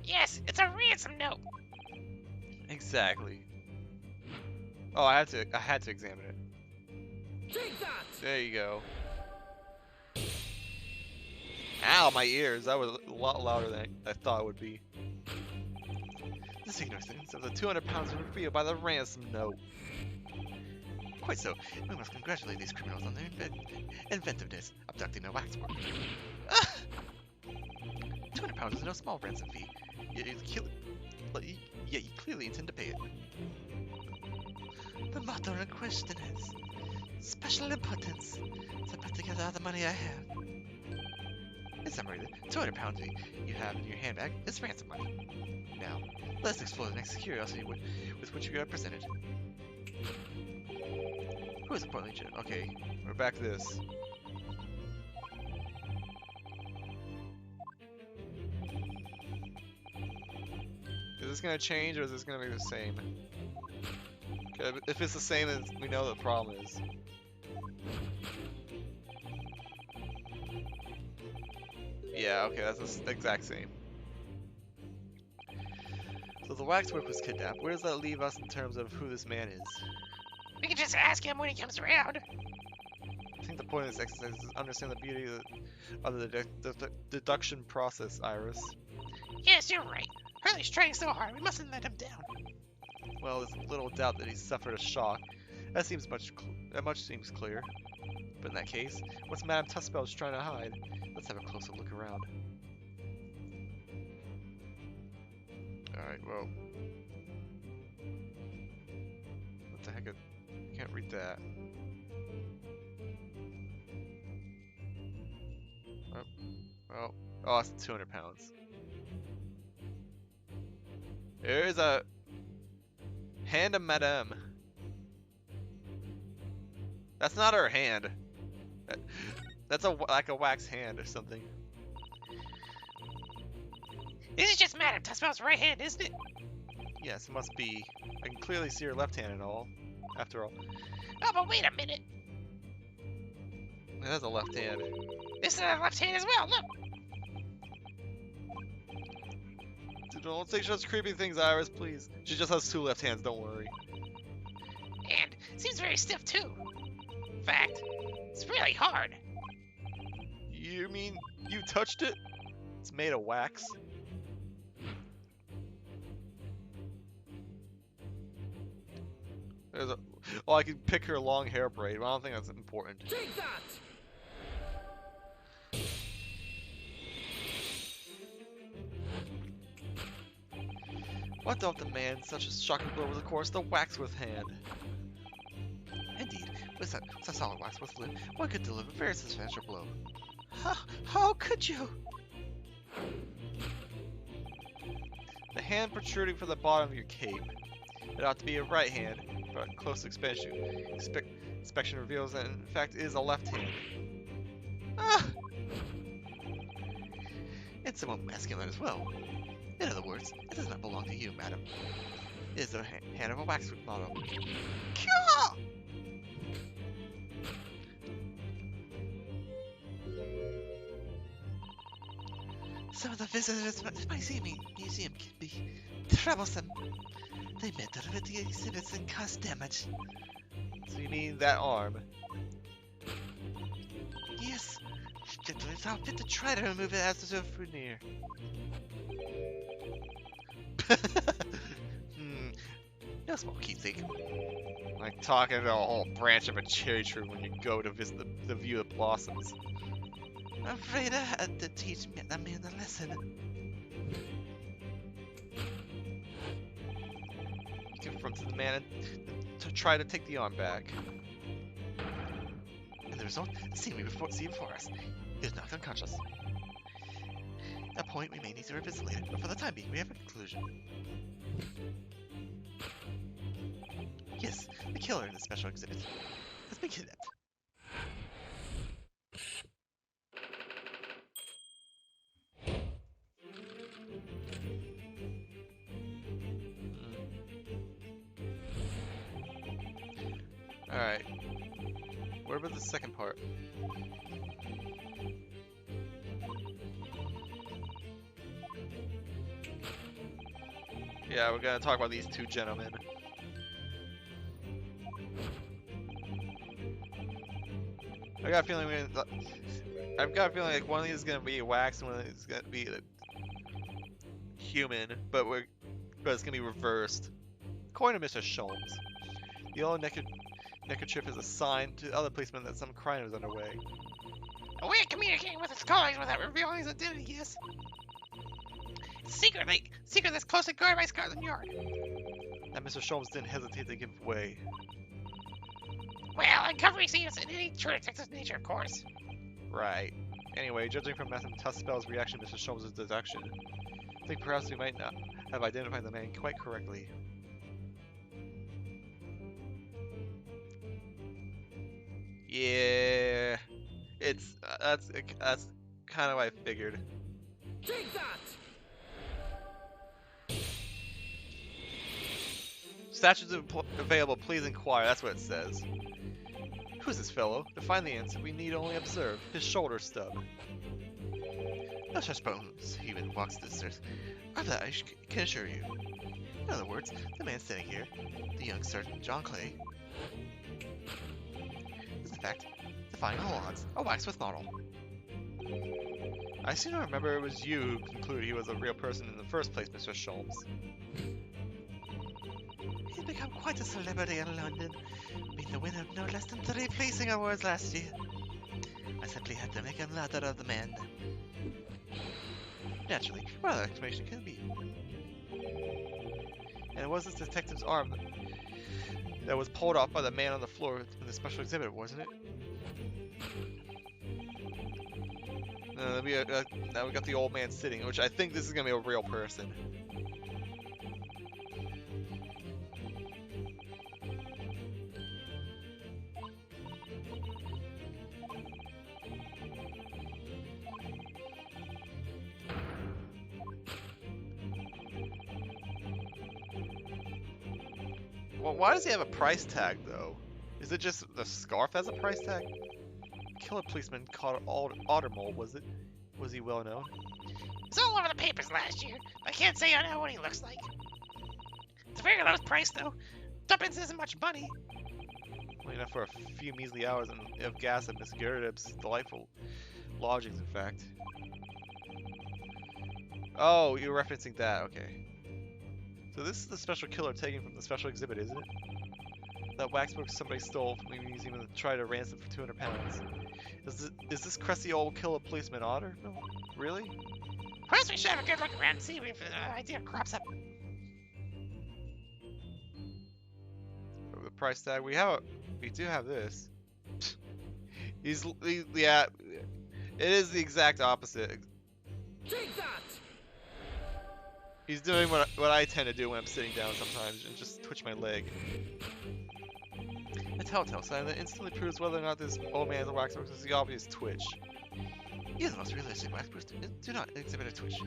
Yes, it's a ransom note. Exactly. Oh, I had to examine it. Take that! There you go. Ow, my ears. That was a lot louder than I thought it would be. This ignorance of the 200 pounds was revealed by the ransom note. Quite so. We must congratulate these criminals on their inventiveness, abducting a waxwork. 200 pounds is no small ransom fee. Yet you clearly intend to pay it. The motto in question is special importance. So put together all the money I have. In summary, the 200 pounds you have in your handbag is ransom money. Now, let's explore the next curiosity with which we are presented. Who is the portly gent? Okay, we're back to this. Is this gonna change or is this gonna be the same? Okay, if it's the same, then we know what the problem is. Yeah, okay, that's the exact same. So the waxwork was kidnapped. Where does that leave us in terms of who this man is? We can just ask him when he comes around. I think the point of this exercise is to understand the beauty of the deduction process, Iris. Yes, you're right. Hurley's trying so hard, we mustn't let him down. Well, there's little doubt that he suffered a shock. That much seems clear. But in that case, what's Madame Tussbells trying to hide? Let's have a closer look around. Alright, well... What the heck? I can't read that. Oh, it's 200 pounds. There's a Hand of Madame. That's not her hand. That's like a wax hand or something. This is just Madame Tussbell's right hand, isn't it? Yes, it must be. I can clearly see her left hand and all. After all, Oh, but wait a minute. it has a left hand. This is her left hand as well, look. Don't say such creepy things, Iris, please. She just has two left hands, don't worry. And seems very stiff, too. In fact, it's really hard. You mean you touched it? It's made of wax. Well, I can pick her long hair braid, but I don't think that's important. Take that! What dealt the man such a shocking blow was, of course, the waxworth hand. Indeed, with such solid waxworth limb, one could deliver a very substantial blow. How could you? The hand protruding from the bottom of your cape. It ought to be a right hand, but close inspection reveals that in fact it is a left hand. Ah! And somewhat masculine as well. In other words, it does not belong to you, madam. It is the hand of a waxwork model. Kya! Some of the visitors at my museum can be troublesome. They meddle with the exhibits and cause damage. So you mean that arm? Yes, gentlemen, it's fit to try to remove it as a souvenir. No small keepsake. Like talking to a whole branch of a cherry tree when you go to visit the view of blossoms. I'm afraid I had to teach that man a lesson. You confronted the man to try to take the arm back. And the result, the scene we see before us, he is knocked unconscious. At a point we may need to revisit later, but for the time being, we have a conclusion. Yes, the killer in the special exhibit has been kidnapped. Alright. What about the second part? Yeah, we're gonna talk about these two gentlemen. I've got a feeling like one of these is gonna be wax and one of these is gonna be human, but it's gonna be reversed. According to Mr. Sholmes, the yellow neckerchief is a sign to other policemen that some crime is underway. A way of communicating with its colleagues without revealing his identity, yes. It's a secret that's closely guarded by Scotland Yard. And Mr. Sholmes didn't hesitate to give way. Well, uncovering scenes in any true detective's nature, of course. Right. Anyway, judging from Madame Tussbell's reaction to Mr. Sholmes' deduction, I think perhaps we might not have identified the man quite correctly. Yeah, that's kind of what I figured. Take that! Statues available, please inquire. That's what it says. Who's this fellow? To find the answer, we need only observe his shoulder stub. No such bones even walks this earth. Of that I can assure you. In other words, the man standing here, the young Sergeant John Clay, is in fact, defying all odds, a waxworth model. I seem to remember it was you who concluded he was a real person in the first place, Mr. Sholmes. He's become quite a celebrity in London, being the winner of no less than 3 pleasing awards last year. I simply had to make a ladder of the man. Naturally, what other explanation can it be? And it was this detective's arm that was pulled off by the man on the floor in the special exhibit, wasn't it? Now we got the old man sitting, which I think this is gonna be a real person. Well, why does he have a price tag, though? Is it just the scarf has a price tag? Killer policeman called Ottermole, was it? Was he well known? It was all over the papers last year. I can't say I know what he looks like. It's a very low price, though. Tuppence isn't much money. Well, enough for a few measly hours of gas at Miss Gerrib's delightful lodgings, in fact. Oh, you're referencing that, okay. So this is the special killer taken from the special exhibit, isn't it? That waxwork somebody stole from the museum and tried to ransom for 200 pounds. Is this crusty old killer policeman Otter? No, really? First, we should have a good look around and see if the idea crops up. The price tag, we do have this. Yeah, it is the exact opposite. Take that! He's doing what I tend to do when I'm sitting down sometimes, and just twitch my leg. A telltale sign that instantly proves whether or not this old man's a waxwork is the obvious twitch. You're the most realistic waxworks. Do not exhibit a twitch.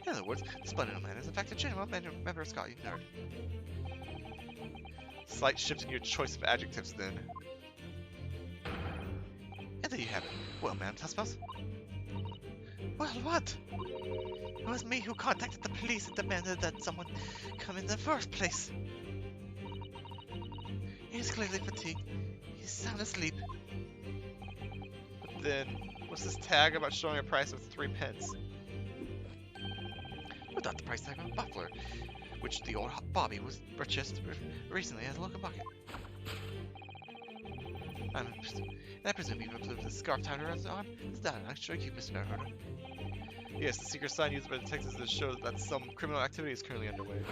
In other words, the splendid old man is in fact a genuine member of Scott, you nerd. Slight shift in your choice of adjectives, then. And there you have it. Well, ma'am, I suppose. Well, what? It was me who contacted the police and demanded that someone come in the first place. He's clearly fatigued. He's sound asleep. But then, what's this tag about showing a price of 3 pence? Without the price tag of a buffler, which the old Bobby was purchased recently at a local market. I presume you've observed the scarf tied around his arm. Is that an extra you, Mr. Fairgrounds? Yes, the secret sign used by detectives to show that some criminal activity is currently underway.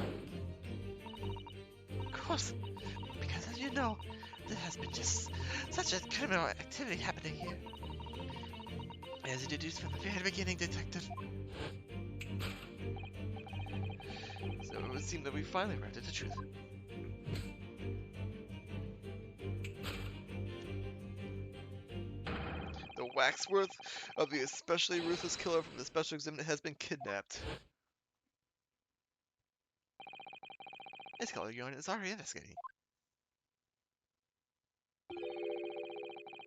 Of course, because as you know, there has been just such a criminal activity happening here. As you deduced from the very beginning, Detective. So it would seem that we finally arrived at the truth. The waxworth of the especially ruthless killer from the special exhibit has been kidnapped. This color unit is already investigating.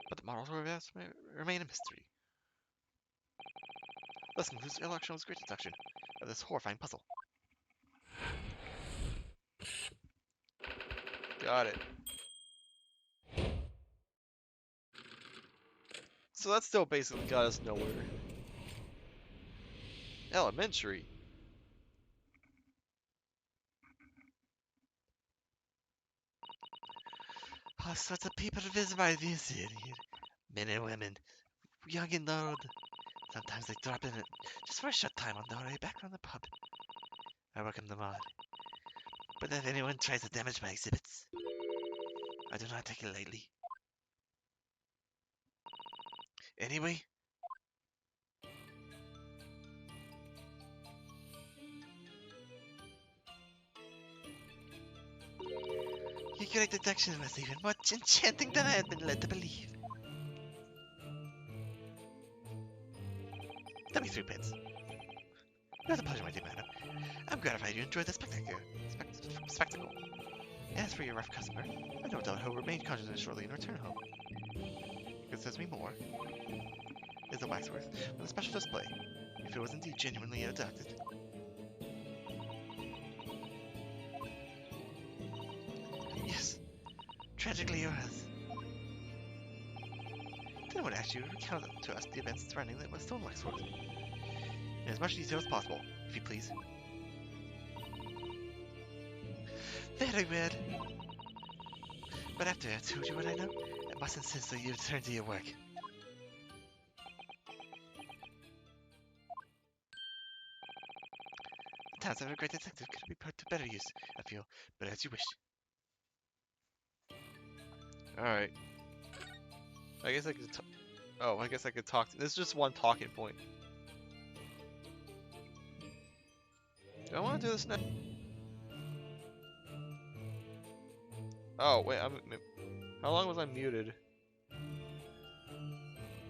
But the models will remain a mystery. Thus concludes the election's great deduction of this horrifying puzzle. Got it. So that still basically got us nowhere. Elementary. All sorts of people to visit by this city. Men and women, young and old. Sometimes they drop in just for a short time on their way back from the pub. I welcome them all. But if anyone tries to damage my exhibits, I do not take it lightly. Anyway, your correct deduction was even more enchanting than I had been led to believe. 23 pence. It was a pleasure, my dear madam. I'm gratified you enjoyed the spectacle. As for your rough customer, I no doubt he'll remain conscious shortly and return home. Concerns me more is the waxworth with a special display, if it was indeed genuinely abducted. Yes, tragically it was. Then I would ask you to recount to us the events surrounding the stolen waxworth, in as much detail as possible, if you please. Very well. But after I told you what I know, I must insist that you return to your work. The talents of a great detective could be put to better use, I feel, but as you wish. Alright. I guess I could I guess I could talk to... This is just one talking point. Do I want to do this now? Oh, wait, how long was I muted?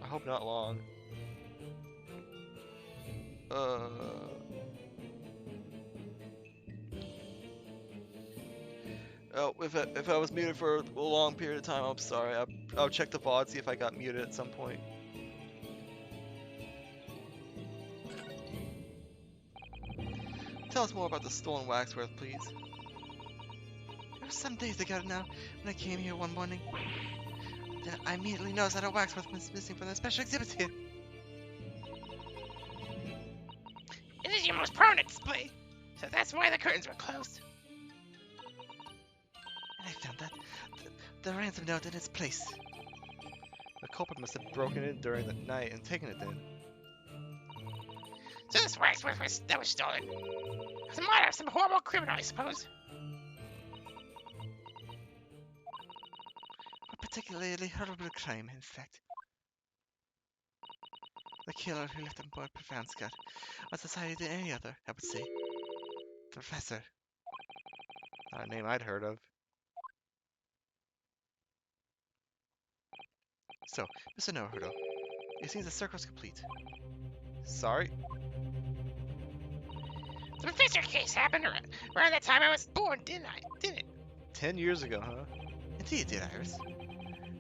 I hope not long. Oh, if I was muted for a long period of time, I'm sorry. I'll check the VOD, see if I got muted at some point. Tell us more about the stolen waxwork, please. It was some days ago now when I came here one morning. Then I immediately noticed that a waxwork was missing from the special exhibits here. This is your most prominent display, so that's why the curtains were closed. And I found that the ransom note in its place. The culprit must have broken in during the night and taken it then. So this waxwork that was stolen was the mark of some horrible criminal, I suppose. A particularly horrible crime, in fact. The killer who left him more profound scar on society than any other, I would say. The Professor. Not a name I'd heard of. So, Mr. Naruto, it seems the circle's complete. Sorry? The Professor case happened around that time I was born, didn't it? 10 years ago, huh? Indeed it did, Iris.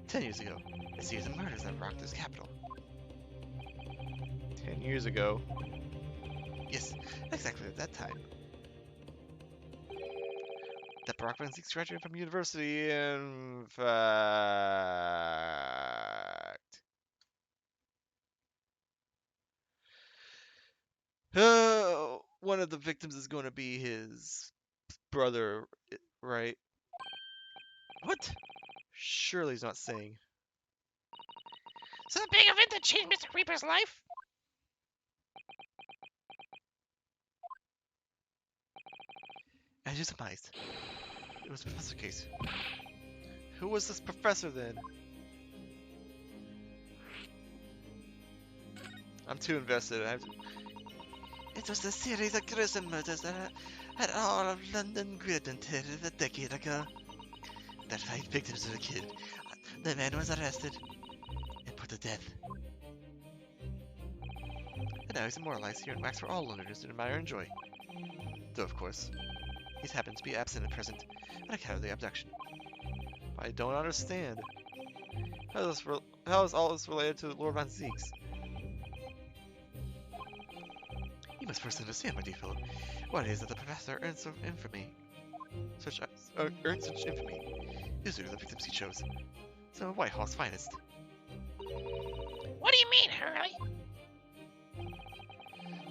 10 years ago, a series of murders that rocked this capital. 10 years ago. Yes, exactly at that time. That Barack Van Ziek's graduated from University, in fact. One of the victims is going to be his brother, right? What? Surely he's not saying. So the big event that changed Mr. Reaper's life? As you surmised, it was Professor Case. Who was this professor then? I'm too invested. I have to... It was a series of gruesome murders that had all of London grid until a decade ago. The 5 victims were a kid. The man was arrested and put to death. And now he's immortalized here in wax for all Londoners to admire and enjoy. Though, of course, he's happened to be absent at present on account of the abduction. I don't understand. How is all this related to Lord Van Zieks? You must first understand, my dear Philip, what it is that the Professor earns such infamy. Earned such infamy. These are the victims he chose. Some of Whitehall's finest. What do you mean, Hurley?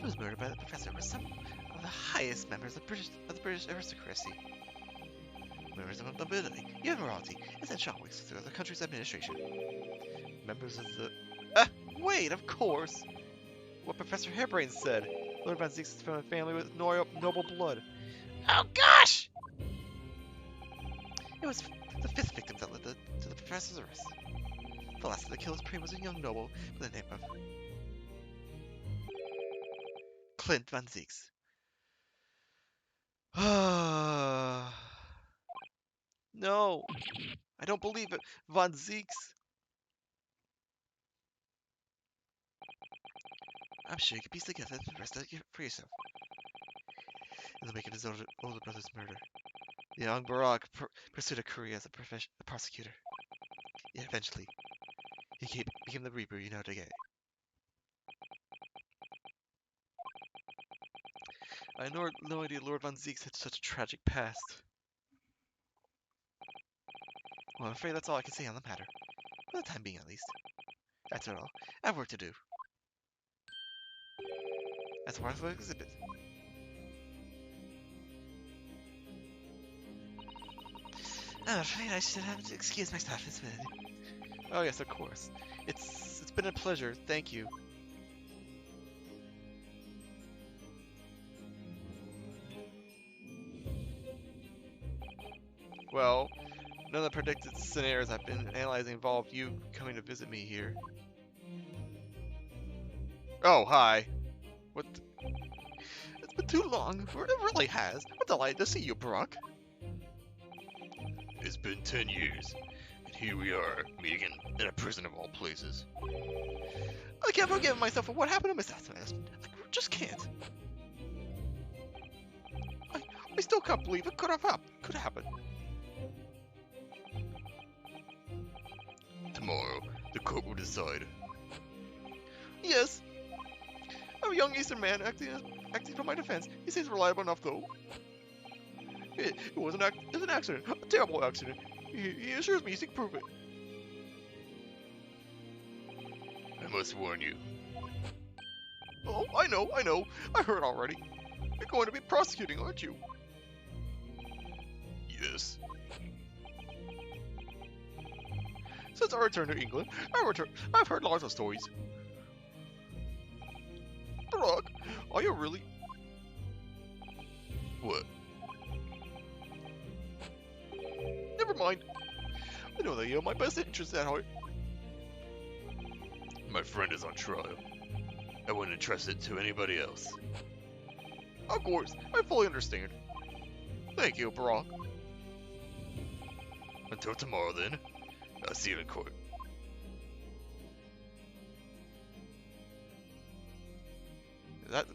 Those murdered by the Professor were some of the highest members of the British aristocracy. Members of nobility, even royalty, and then shopwicks throughout the country's administration. Members of the... wait, of course! What Professor Hairbrain said. Lord Van Zieks is from a family with noble blood. Oh gosh! It was the 5th victim that led to the Professor's arrest. The last of the killer's prey was a young noble by the name of Clint Van Zieks. No! I don't believe it. Van Zieks. I'm sure you can piece together the rest of it for yourself. In the wake of his older brother's murder, the young Barack pursued a career as a prosecutor. Yet eventually, he became the Reaper you know today. I had no idea Lord Van Zieks had such a tragic past. Well, I'm afraid that's all I can say on the matter. For the time being, at least. After all, I have work to do. As far as the exhibit. I'm afraid I should have to excuse myself this minute. Oh yes, of course. It's been a pleasure. Thank you. Well, none of the predicted scenarios I've been analyzing involved you coming to visit me here. Oh, hi. What? It's been too long. It really has. I'm delighted to see you, Barack. It's been 10 years, and here we are, meeting in a prison of all places. I can't forgive myself for what happened to Miss Athanas. I just can't. I still can't believe it could have happened. tomorrow. The court will decide. Yes. I'm a young Eastern man acting for my defense. He seems reliable enough, though. It was an accident, a terrible accident. He assures me he can prove it. I must warn you. Oh, I know. I heard already. You're going to be prosecuting, aren't you? Yes. Since our return to England, I've heard lots of stories. Brock, are you really? What? Never mind. I know that you have my best interests at heart. My friend is on trial. I wouldn't entrust it to anybody else. Of course, I fully understand. Thank you, Brock. Until tomorrow, then. I'll see you in court. Is that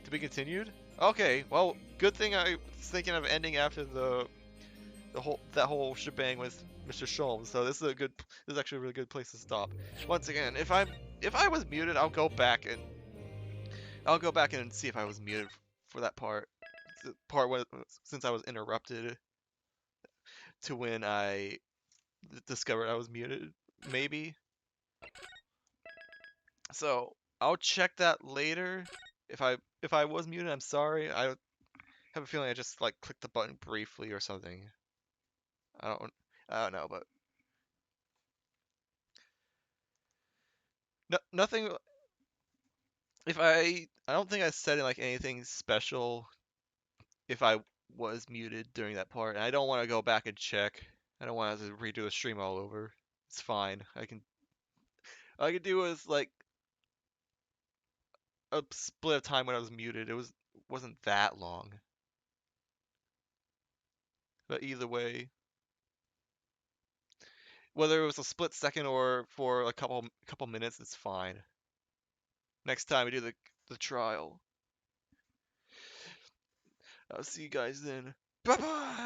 to be continued? Okay, well, good thing I was thinking of ending after that whole shebang with Mr. Sholmes. So this is actually a really good place to stop. Once again, if I was muted, I'll go back and see if I was muted for that part. The part was since I was interrupted to when I discovered I was muted, maybe. So I'll check that later. If I was muted, I'm sorry. I have a feeling I just like clicked the button briefly or something. I don't know, but nothing. If I don't think I said like anything special if I was muted during that part, and I don't want to go back and check. I don't want to redo the stream all over. It's fine. All I can do is like a split of time when I was muted. Wasn't that long. But either way, whether it was a split second or for a couple minutes, it's fine. Next time we do the trial. I'll see you guys then. Bye bye.